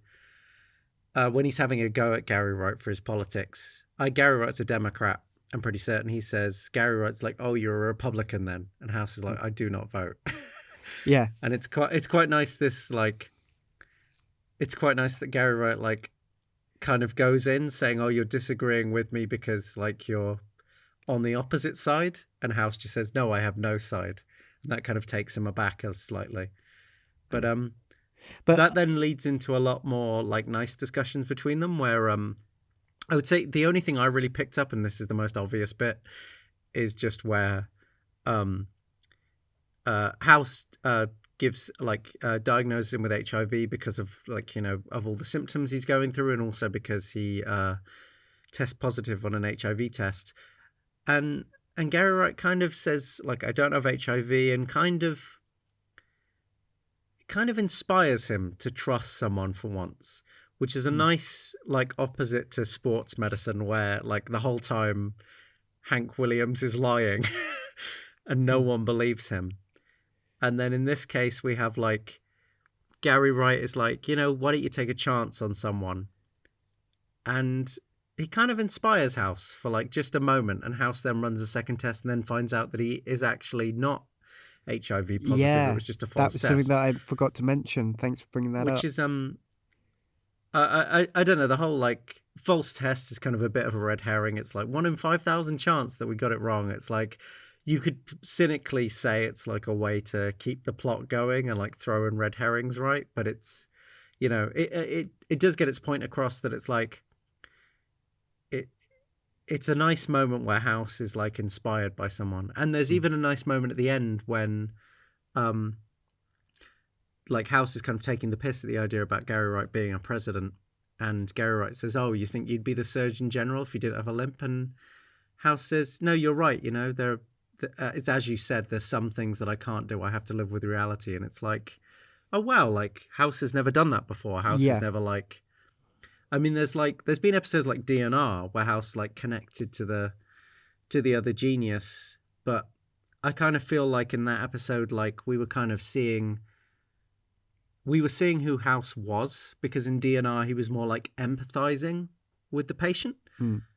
when he's having a go at Gary Wright for his politics. Gary Wright's a Democrat, I'm pretty certain. He says, Gary Wright's like, oh, you're a Republican then. And House is like, I do not vote. Yeah. And it's quite nice it's quite nice that Gary Wright like kind of goes in saying, oh, you're disagreeing with me because like you're on the opposite side. And House just says, no, I have no side. And that kind of takes him aback slightly. But that then leads into a lot more like nice discussions between them where I would say the only thing I really picked up, and this is the most obvious bit, is just where House gives like diagnosis him with HIV because of like, you know, of all the symptoms he's going through, and also because he tests positive on an HIV test. And Gary Wright kind of says like, I don't have HIV, and kind of inspires him to trust someone for once, which is a nice like opposite to sports medicine where like the whole time Hank Williams is lying and no one believes him. And then in this case we have like Gary Wright is like, you know, why don't you take a chance on someone? And he kind of inspires House for like just a moment, and House then runs a second test and then finds out that he is actually not HIV positive. Yeah, it was just a false test. That was something that I forgot to mention. Thanks for bringing that up. Which is I don't know, the whole like false test is kind of a bit of a red herring. It's like 1 in 5,000 chance that we got it wrong. It's like you could cynically say it's like a way to keep the plot going and like throw in red herrings, right? But it's, you know, it does get its point across that it's like it's a nice moment where House is like inspired by someone. And there's even a nice moment at the end when like House is kind of taking the piss at the idea about Gary Wright being a president, and Gary Wright says, oh, you think you'd be the Surgeon General if you didn't have a limp? And House says, no, you're right, you know, it's as you said, there's some things that I can't do. I have to live with reality. And it's like, oh wow, like House has never done that before. House has never like, I mean, there's been episodes like DNR where House like connected to the other genius, but I kind of feel like in that episode, like we were seeing who House was, because in DNR he was more like empathizing with the patient.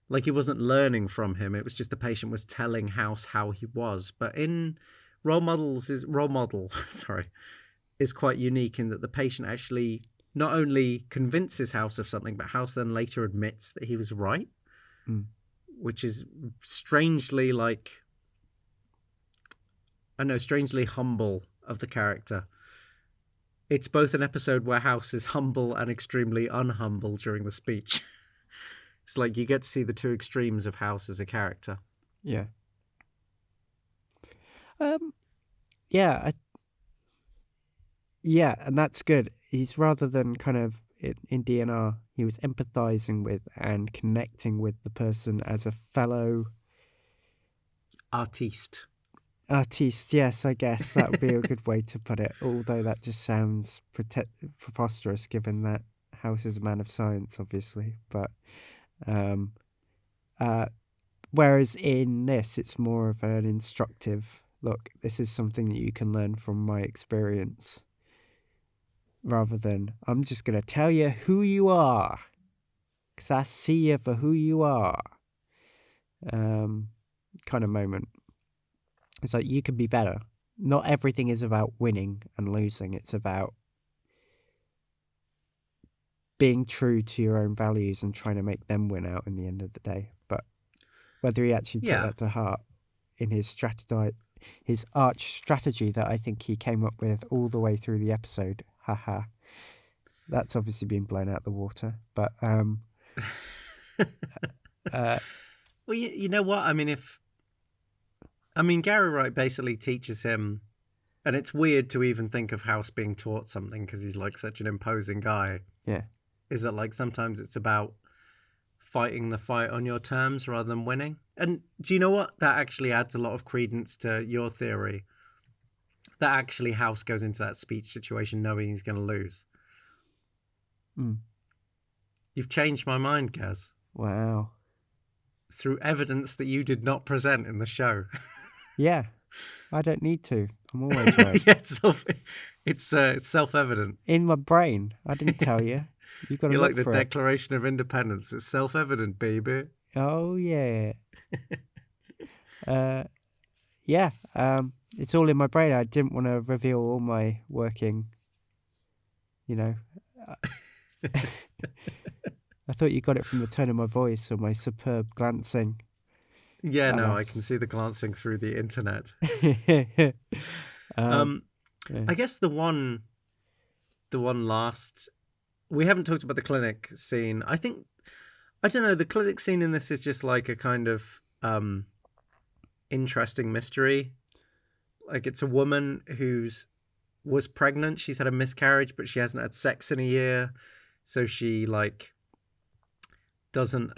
Like he wasn't learning from him. It was just the patient was telling House how he was. But in Role Model, is quite unique in that the patient actually not only convinces House of something, but House then later admits that he was right, which is strangely like, I know, strangely humble of the character. It's both an episode where House is humble and extremely unhumble during the speech. It's like you get to see the two extremes of House as a character. Yeah. Yeah, and that's good. He's rather than kind of in DNR, he was empathizing with and connecting with the person as a fellow artiste. Yes, I guess that would be a good way to put it. Although that just sounds preposterous, given that House is a man of science, obviously. But whereas in this, it's more of an instructive look. This is something that you can learn from my experience, rather than I'm just going to tell you who you are. 'cause I see you for who you are. Kind of moment. It's like, you can be better. Not everything is about winning and losing. It's about being true to your own values and trying to make them win out in the end of the day. But whether he actually took that to heart in his arch strategy that I think he came up with all the way through the episode, haha, that's obviously been blown out the water. But well, you know what? I mean, Gary Wright basically teaches him, and it's weird to even think of House being taught something because he's like such an imposing guy. Yeah. Is that like sometimes it's about fighting the fight on your terms rather than winning? And do you know what? That actually adds a lot of credence to your theory that actually House goes into that speech situation knowing he's going to lose. You've changed my mind, Gaz. Wow. Through evidence that you did not present in the show. Yeah. I don't need to. I'm always right. Yeah, it's self-evident. In my brain. I didn't tell you. You got to You're look like the for Declaration of Independence. It's self-evident, baby. Oh, yeah. Yeah. It's all in my brain. I didn't want to reveal all my working, I thought you got it from the tone of my voice or my superb glancing. Yeah, no, I can see the glancing through the internet. I guess the one last, we haven't talked about the clinic scene. I don't know, the clinic scene in this is just like a kind of interesting mystery. Like, it's a woman was pregnant. She's had a miscarriage, but she hasn't had sex in a year. So she doesn't,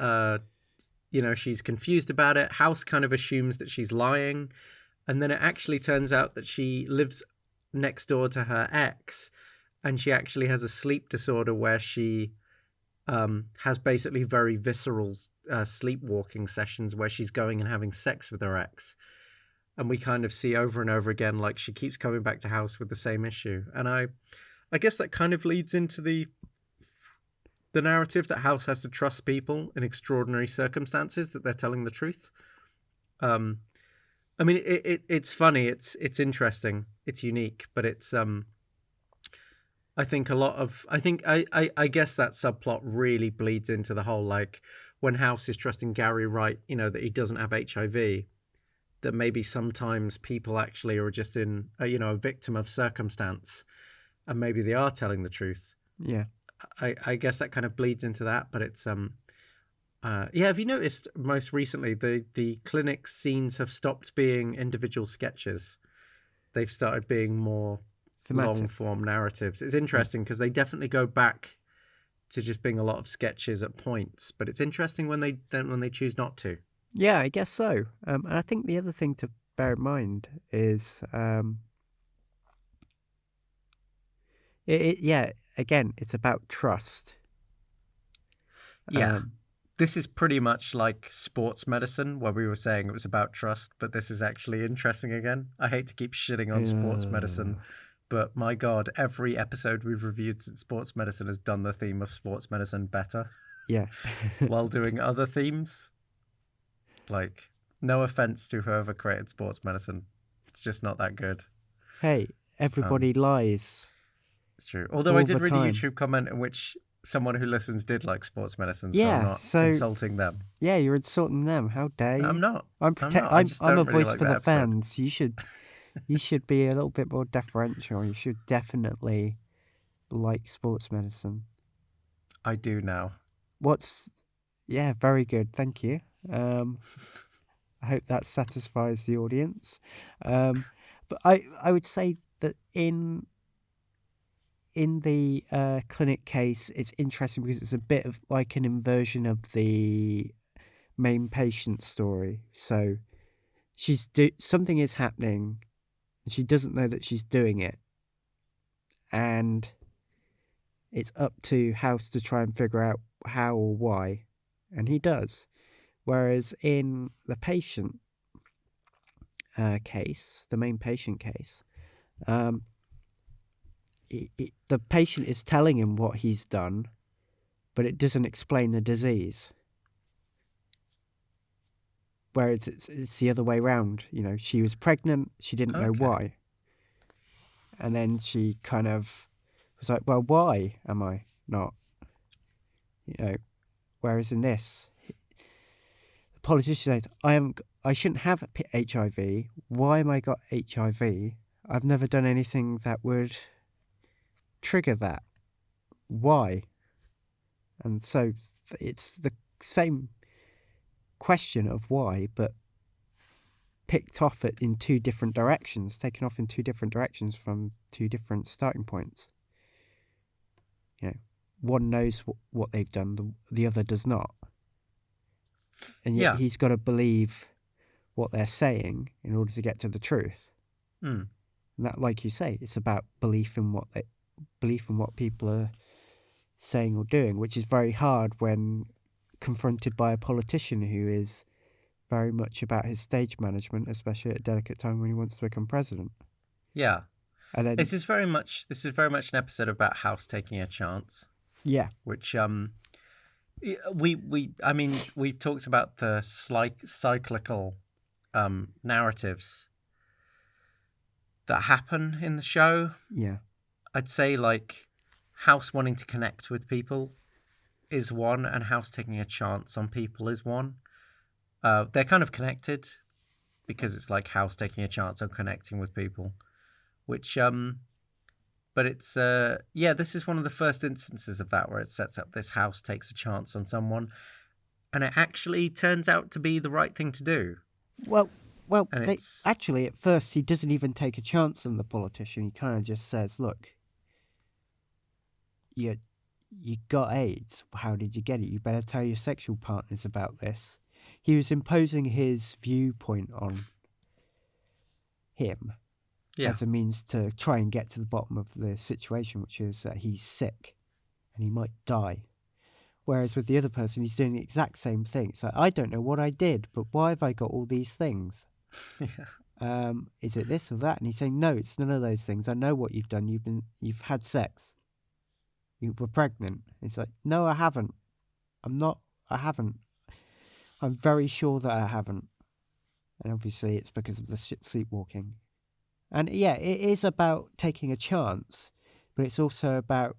she's confused about it. House kind of assumes that she's lying. And then it actually turns out that she lives next door to her ex. And she actually has a sleep disorder where she has basically very visceral sleepwalking sessions where she's going and having sex with her ex. And we kind of see over and over again, like, she keeps coming back to House with the same issue. And I guess that kind of leads into the narrative that House has to trust people in extraordinary circumstances, that they're telling the truth. It's funny, it's interesting, it's unique, but it's I guess that subplot really bleeds into the whole, like, when House is trusting Gary Wright, that he doesn't have HIV, that maybe sometimes people actually are just in a victim of circumstance, and maybe they are telling the truth. Yeah. I guess that kind of bleeds into that, but it's have you noticed most recently the clinic scenes have stopped being individual sketches? They've started being more long form narratives. It's interesting because they definitely go back to just being a lot of sketches at points, but it's interesting when they choose not to. Yeah, I guess so. And I think the other thing to bear in mind is again, it's about trust. Yeah. This is pretty much like sports medicine, where we were saying it was about trust, but this is actually interesting again. I hate to keep shitting on sports medicine, but my God, every episode we've reviewed since sports medicine has done the theme of sports medicine better. Yeah. While doing other themes. Like, no offense to whoever created sports medicine. It's just not that good. Hey, everybody lies. It's true. Although I did read a YouTube comment in which someone who listens did like sports medicine, so I'm not insulting them. Yeah, you're insulting them. How dare you? I'm not. I'm a voice for the fans. You should be a little bit more deferential. You should definitely like sports medicine. I do now. Yeah, very good. Thank you. I hope that satisfies the audience. But I would say that in the clinic case, it's interesting because it's a bit of like an inversion of the main patient story. So something is happening, and she doesn't know that she's doing it, and it's up to House to try and figure out how or why, and he does. Whereas in the patient case, the main patient case, the patient is telling him what he's done, but it doesn't explain the disease. Whereas it's the other way around. She was pregnant, she didn't know why. And then she kind of was like, well, why am I not? Whereas in this, the politician says, I shouldn't have HIV. Why am I got HIV? I've never done anything that would trigger that. Why? And so it's the same question of why, but picked off it in two different directions, taken off in two different directions from two different starting points. One knows what they've done, the other does not. And yet he's got to believe what they're saying in order to get to the truth. Mm. And that, like you say, it's about belief in what people are saying or doing, which is very hard when confronted by a politician who is very much about his stage management, especially at a delicate time when he wants to become president. Yeah. And then, this is very much an episode about House taking a chance. Yeah. Which we've talked about the cyclical narratives that happen in the show. Yeah. I'd say like House wanting to connect with people is one, and House taking a chance on people is one. They're kind of connected because it's like House taking a chance on connecting with people, which but it's this is one of the first instances of that where it sets up this House takes a chance on someone, and it actually turns out to be the right thing to do. Well, actually, at first he doesn't even take a chance on the politician. He kind of just says, "Look, you got AIDS. How did you get it? You better tell your sexual partners about this." He was imposing his viewpoint on him. Yeah. As a means to try and get to the bottom of the situation, which is that he's sick and he might die. Whereas with the other person, he's doing the exact same thing. It's like, I don't know what I did, but why have I got all these things? Yeah. Is it this or that? And he's saying, no, it's none of those things. I know what you've done. You've had sex. You were pregnant. It's like, no, I haven't. I haven't. I'm very sure that I haven't. And obviously it's because of the sleepwalking. And yeah, it is about taking a chance, but it's also about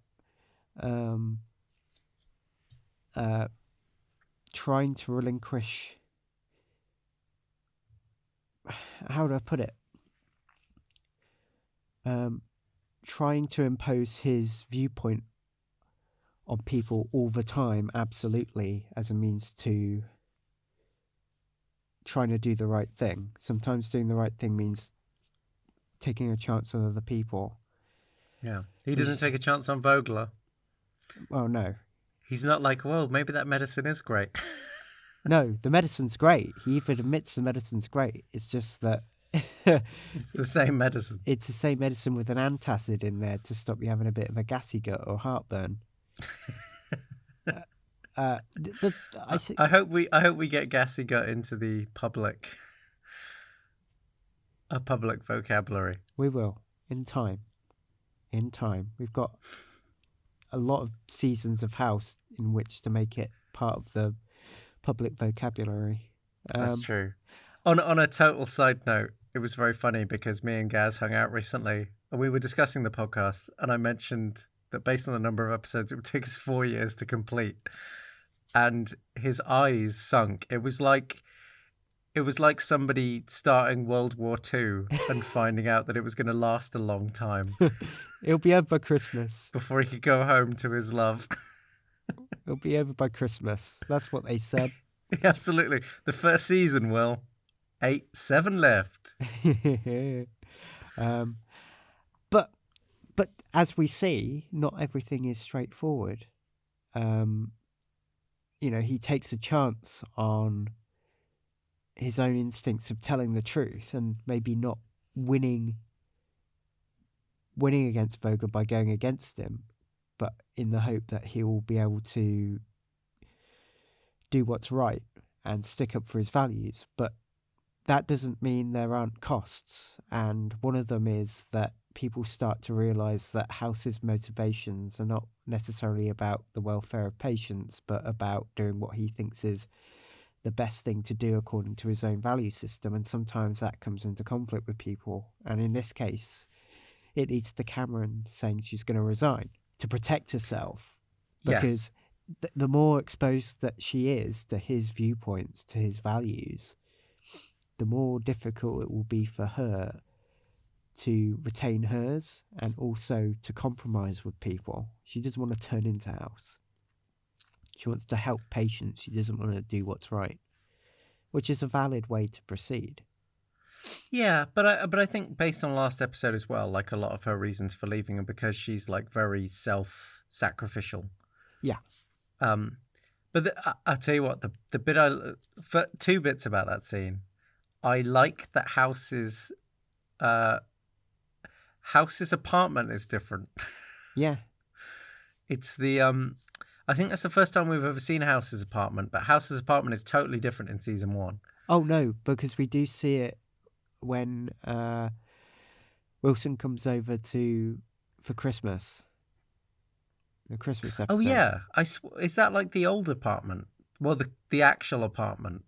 trying to relinquish. How do I put it? Trying to impose his viewpoint on people all the time, absolutely, as a means to trying to do the right thing. Sometimes doing the right thing means taking a chance on other people. Yeah. He doesn't take a chance on Vogler. Oh, no. He's not like, well, maybe that medicine is great. No, the medicine's great. He even admits the medicine's great. It's just that... it's the same medicine. It's the same medicine with an antacid in there to stop you having a bit of a gassy gut or heartburn. I hope we get gassy gut into the public vocabulary. We will, in time. We've got a lot of seasons of House in which to make it part of the public vocabulary. That's true. On a total side note, it was very funny because me and Gaz hung out recently and we were discussing the podcast, and I mentioned that based on the number of episodes, it would take us 4 years to complete. And his eyes sunk. It was like somebody starting World War II and finding out that it was going to last a long time. It'll be over by Christmas. Before he could go home to his love. It'll be over by Christmas. That's what they said. Absolutely. The first season, Will. 7 left. But as we see, not everything is straightforward. He takes a chance on his own instincts of telling the truth and maybe not winning against Vogel by going against him, but in the hope that he will be able to do what's right and stick up for his values. But that doesn't mean there aren't costs. And one of them is that people start to realise that House's motivations are not necessarily about the welfare of patients, but about doing what he thinks is the best thing to do according to his own value system. And sometimes that comes into conflict with people. And in this case, it leads to Cameron saying she's going to resign to protect herself, because the more exposed that she is to his viewpoints, to his values, the more difficult it will be for her to retain hers and also to compromise with people. She doesn't want to turn into House. She wants to help patients. She doesn't want to do what's right, which is a valid way to proceed. Yeah, but I think based on last episode as well, like a lot of her reasons for leaving are because she's like very self-sacrificial. Yeah. But I'll tell you what, the bit for 2 bits about that scene, I like that House's apartment is different. Yeah. It's the I think that's the first time we've ever seen House's apartment, but House's apartment is totally different in season 1. Oh no, because we do see it when Wilson comes over for Christmas. The Christmas episode. Oh yeah, is that like the old apartment? Well, the actual apartment.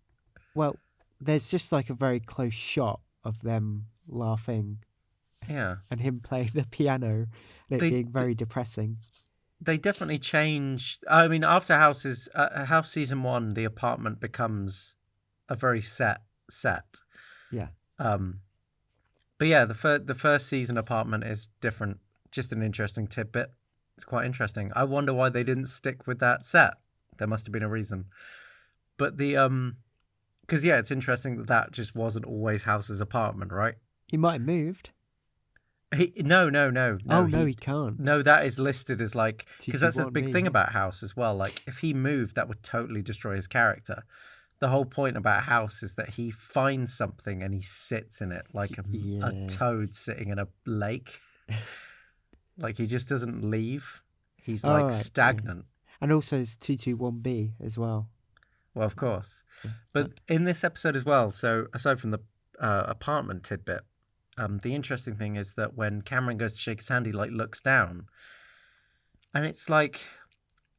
Well, there's just like a very close shot of them laughing. Yeah. And him playing the piano, and it being very depressing. They definitely changed. I mean, after House season 1, the apartment becomes a very set. Yeah. But yeah, the first season apartment is different. Just an interesting tidbit. It's quite interesting. I wonder why they didn't stick with that set. There must have been a reason. But because yeah, it's interesting that just wasn't always House's apartment, right? He might have moved. No. Oh no, he can't. No, that is listed as like, because that's a big thing about House as well. Like if he moved, that would totally destroy his character. The whole point about House is that he finds something and he sits in it like a toad sitting in a lake. Like he just doesn't leave. He's like stagnant. Yeah. And also it's 221B as well. Well, of course. But in this episode as well, so aside from the apartment tidbit, the interesting thing is that when Cameron goes to shake his hand, he like looks down. And it's like,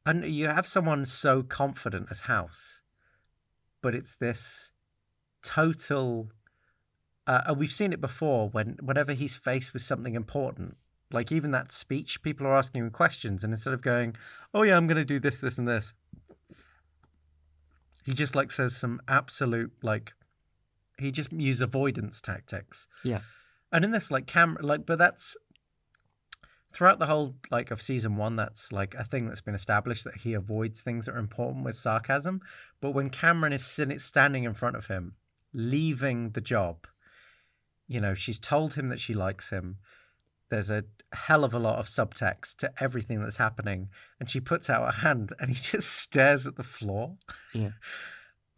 and you have someone so confident as House, but it's this total, and we've seen it before whenever he's faced with something important, like even that speech, people are asking him questions, and instead of going, oh yeah, I'm going to do this, this, and this, he just like says some absolute, like, he just uses avoidance tactics. Yeah. And in this, like, but that's throughout the whole, like, of season 1, that's like a thing that's been established, that he avoids things that are important with sarcasm. But when Cameron is standing in front of him, leaving the job, you know, she's told him that she likes him. There's a hell of a lot of subtext to everything that's happening. And she puts out her hand and he just stares at the floor. Yeah.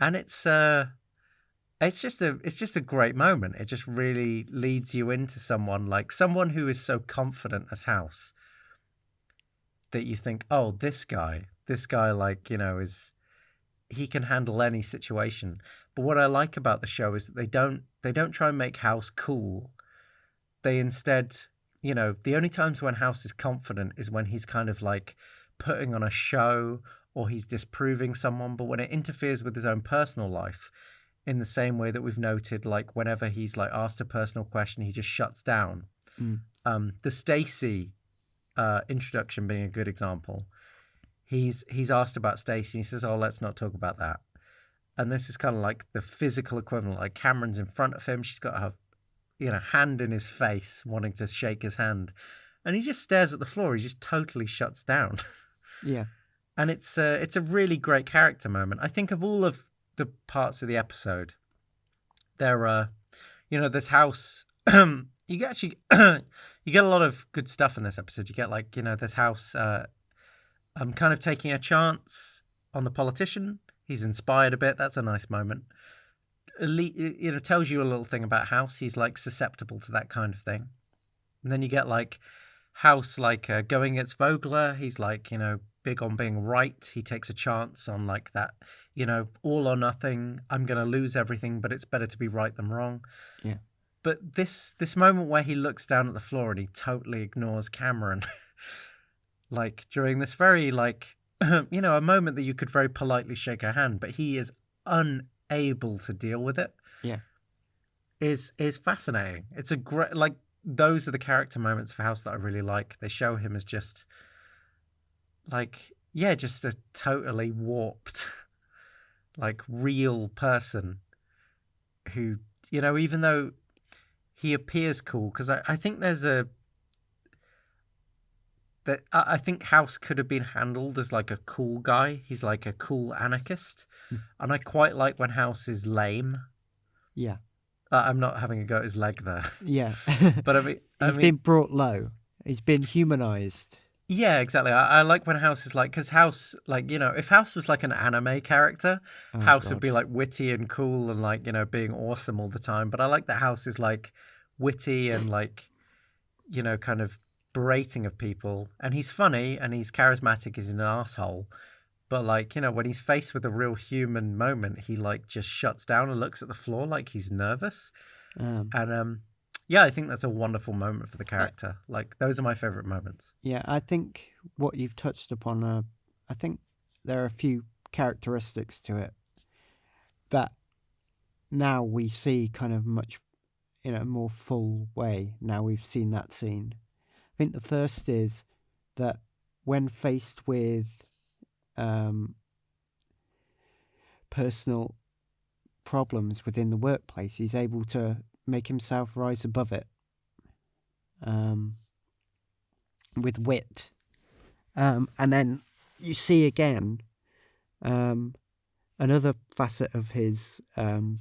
And it's just a great moment. It just really leads you into someone who is so confident as House that you think, oh, this guy, like, you know, he can handle any situation. But what I like about the show is that they don't try and make House cool. They instead, you know, the only times when House is confident is when he's kind of like putting on a show or he's disproving someone. But when it interferes with his own personal life, in the same way that we've noted, like whenever he's like asked a personal question, he just shuts down. The Stacey introduction being a good example. He's asked about Stacey. He says, "Oh, let's not talk about that." And this is kind of like the physical equivalent. Like Cameron's in front of him. She's got her, you know, hand in his face, wanting to shake his hand, and he just stares at the floor. He just totally shuts down. Yeah. And it's a really great character moment. I think of all of the parts of the episode, there are, you know, this House, you get a lot of good stuff in this episode. You get, like, you know, this House kind of taking a chance on the politician. He's inspired a bit. That's a nice moment. You know, tells you a little thing about House. He's like susceptible to that kind of thing. And then you get like House like going against Vogler. He's like, you know, big on being right. He takes a chance on like that, all or nothing. I'm going to lose everything, but it's better to be right than wrong. Yeah. But this moment where he looks down at the floor and he totally ignores Cameron, like during this very like, a moment that you could very politely shake her hand, but he is unable to deal with it. Yeah. Is fascinating. It's a great, like, those are the character moments of House that I really like. They show him as just like, just a totally warped, like, real person who, even though he appears cool, because I think I think House could have been handled as like a cool guy. He's like a cool anarchist. And I quite like when House is lame. Yeah. I'm not having a go at his leg there. Yeah. But I mean... He's been brought low. He's been humanized. Yeah, exactly. I like when House is like... Because House, like, if House was like an anime character, House would be like witty and cool and like, being awesome all the time. But I like that House is like witty and like, kind of berating of people. And he's funny and he's charismatic. He's an asshole. But like, when he's faced with a real human moment, he like just shuts down and looks at the floor like he's nervous. I think that's a wonderful moment for the character. Like, those are my favorite moments. Yeah, I think what you've touched upon, I think there are a few characteristics to it that now we see kind of much in a more full way. Now we've seen that scene. I think the first is that when faced with personal problems within the workplace, he's able to make himself rise above it with wit. And then you see again another facet of his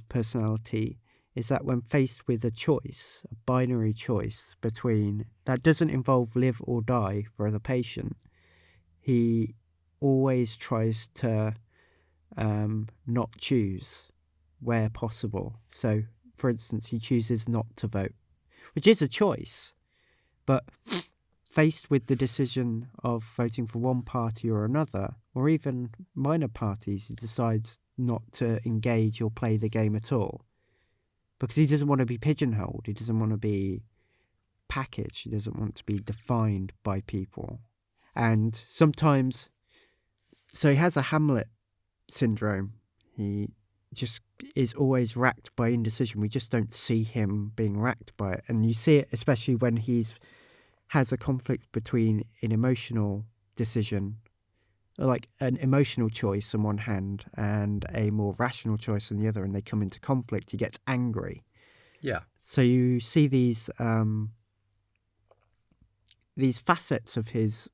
personality is that when faced with a choice, a binary choice between that doesn't involve live or die for the patient, he always tries to not choose where possible. So, for instance, he chooses not to vote, which is a choice. But faced with the decision of voting for one party or another, or even minor parties, he decides not to engage or play the game at all. Because he doesn't want to be pigeonholed. He doesn't want to be packaged. He doesn't want to be defined by people. And sometimes... So he has a Hamlet syndrome. He just is always racked by indecision. We just don't see him being racked by it. And you see it especially when has a conflict between an emotional decision, like an emotional choice on one hand and a more rational choice on the other, and they come into conflict. He gets angry. Yeah. So you see these facets of his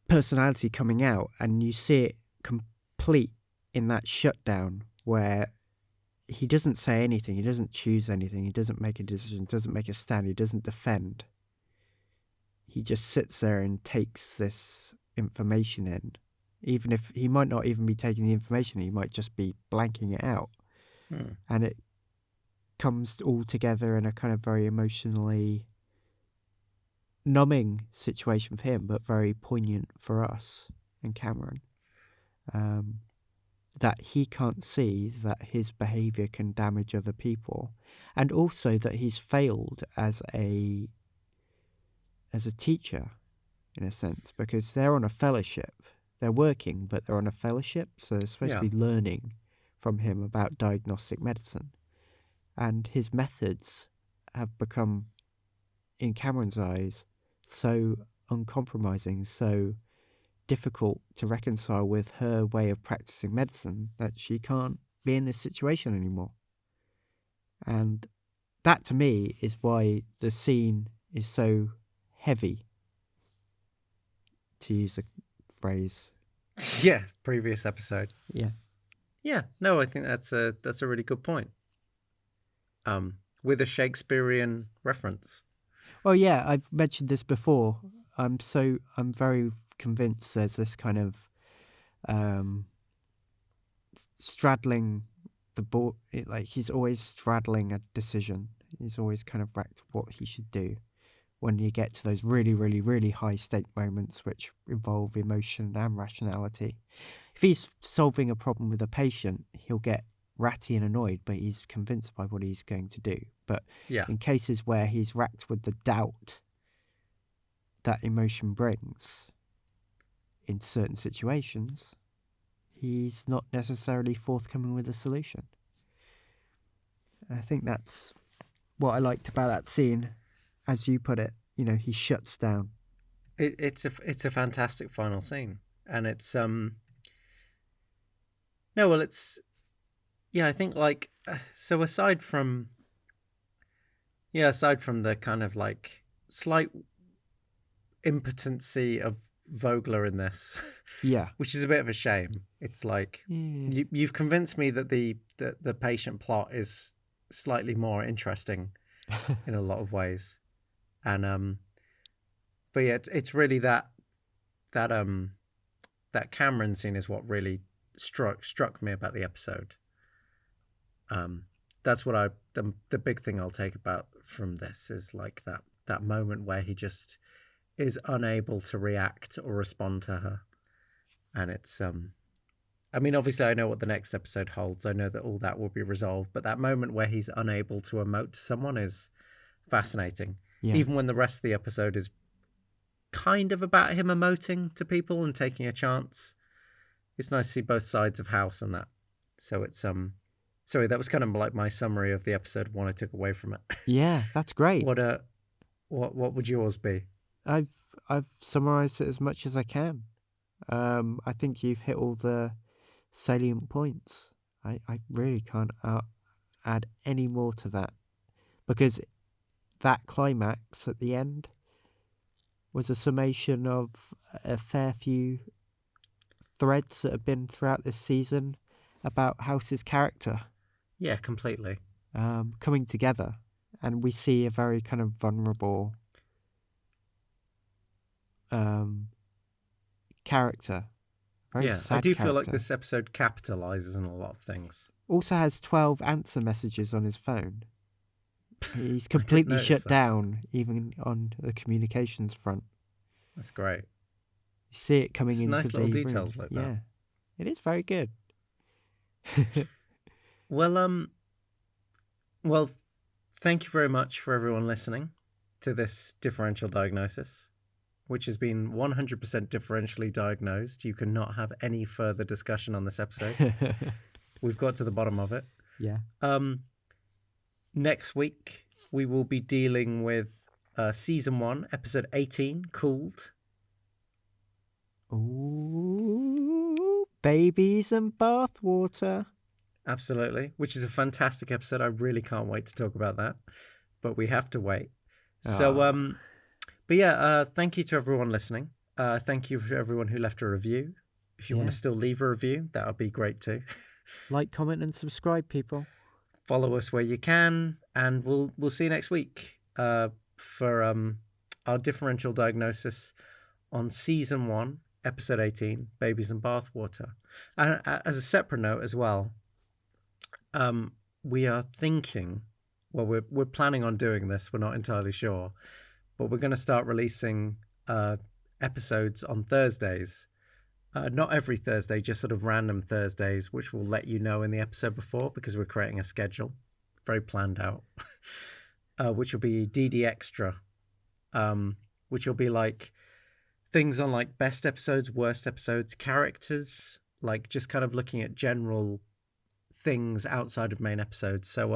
personality coming out, and you see it complete in that shutdown where he doesn't say anything, he doesn't choose anything, he doesn't make a decision, doesn't make a stand, he doesn't defend. He just sits there and takes this information in. Even if he might not even be taking the information, he might just be blanking it out. And it comes all together in a kind of very emotionally numbing situation for him, but very poignant for us and Cameron. That he can't see that his behaviour can damage other people, and also that he's failed as a teacher, in a sense, because they're on a fellowship. They're working, but they're on a fellowship, so they're supposed to be learning from him about diagnostic medicine. And his methods have become, in Cameron's eyes, so uncompromising, so difficult to reconcile with her way of practicing medicine that she can't be in this situation anymore. And that, to me, is why the scene is so heavy, to use a phrase. Yeah, previous episode. Yeah. Yeah, no, I think that's a really good point. With a Shakespearean reference. Well, yeah, I've mentioned this before. I'm very convinced there's this kind of straddling the board. Like, he's always straddling a decision. He's always kind of wrecked what he should do. when you get to those really, really, really high stake moments which involve emotion and rationality. If he's solving a problem with a patient, he'll get ratty and annoyed, but he's convinced by what he's going to do. But in cases where he's racked with the doubt that emotion brings in certain situations, he's not necessarily forthcoming with a solution. I think that's what I liked about that scene, as you put it. You know, he shuts down. It's a fantastic final scene, and it's I think like so aside from the kind of like slight impotency of Vogler in this, which is a bit of a shame. It's like you've convinced me that the patient plot is slightly more interesting in a lot of ways, and but yeah, it's really that Cameron scene is what really struck me about the episode. That's what the big thing I'll take about from this is like that moment where he just is unable to react or respond to her, and it's I mean, obviously I know what the next episode holds. I know that all that will be resolved, but that moment where he's unable to emote to someone is fascinating. Even when the rest of the episode is kind of about him emoting to people and taking a chance, it's nice to see both sides of House and that. So it's sorry, that was kind of like my summary of the episode, what I took away from it. Yeah, that's great. What would yours be? I've summarized it as much as I can. I think you've hit all the salient points. I really can't add any more to that, because that climax at the end was a summation of a fair few threads that have been throughout this season about House's character. Yeah, completely. Coming together, and we see a very kind of vulnerable character. Very sad I do character. feel like this episode capitalizes on a lot of things. Also has 12 answer messages on his phone. He's completely shut down, even on the communications front. That's great. You see it coming into nice the little details room. like that. Yeah, it is very good. Well, thank you very much for everyone listening to this differential diagnosis, which has been 100% differentially diagnosed. You cannot have any further discussion on this episode. We've got to the bottom of it. Yeah. Next week, we will be dealing with Season 1, Episode 18, called... Ooh, babies and bathwater. Absolutely, which is a fantastic episode. I really can't wait to talk about that, but we have to wait. So, but yeah, thank you to everyone listening. Thank you for everyone who left a review. If you want to still leave a review, that would be great too. Like, comment, and subscribe, people. Follow us where you can, and we'll see you next week for our differential diagnosis on Season 1, Episode 18, Babies and Bathwater. And as a separate note as well, we are thinking, well, we're planning on doing this. We're not entirely sure, but we're going to start releasing episodes on Thursdays. Not every Thursday, just sort of random Thursdays, which we'll let you know in the episode before, because we're creating a schedule, very planned out, which will be DD Extra, which will be like things on like best episodes, worst episodes, characters, like just kind of looking at general things outside of main episodes. So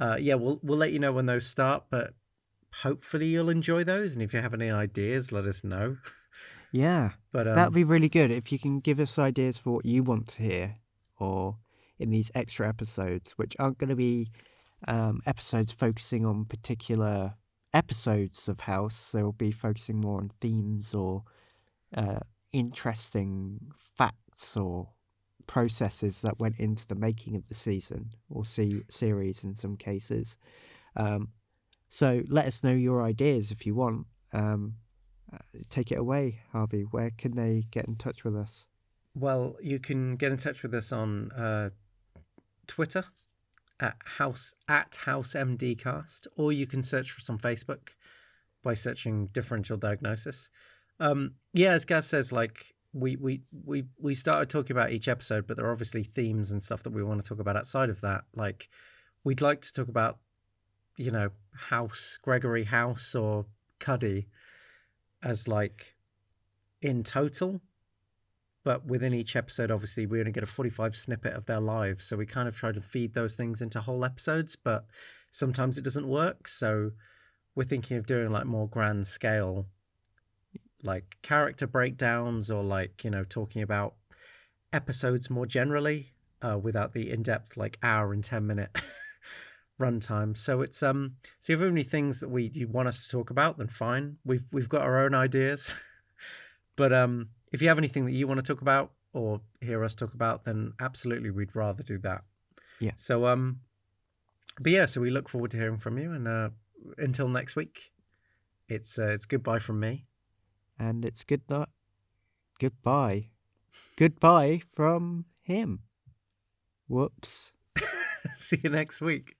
we'll let you know when those start, but hopefully you'll enjoy those, and if you have any ideas, let us know. Yeah, but that'd be really good if you can give us ideas for what you want to hear, or in these extra episodes, which aren't going to be episodes focusing on particular episodes of House. They'll be focusing more on themes or interesting facts or processes that went into the making of the season or series in some cases. So let us know your ideas if you want. Take it away, Harvey. Where can they get in touch with us? Well, you can get in touch with us on Twitter at HouseMDcast, or you can search for us on Facebook. by searching Differential Diagnosis. As Gaz says, like we started talking about each episode, but there are obviously themes and stuff that we want to talk about outside of that. Like we'd like to talk about, House, Gregory House or Cuddy as like in total. But within each episode, obviously, we only get a 45 snippet of their lives. So we kind of try to feed those things into whole episodes, but sometimes it doesn't work. So we're thinking of doing like more grand scale, like character breakdowns or like, talking about episodes more generally without the in-depth like hour and 10-minute runtime. So it's so if you have any things that you want us to talk about, then fine. We've got our own ideas. But if you have anything that you want to talk about or hear us talk about, then absolutely we'd rather do that. Yeah. So so we look forward to hearing from you, and until next week, it's goodbye from me. And it's goodbye. Goodbye from him. Whoops. See you next week.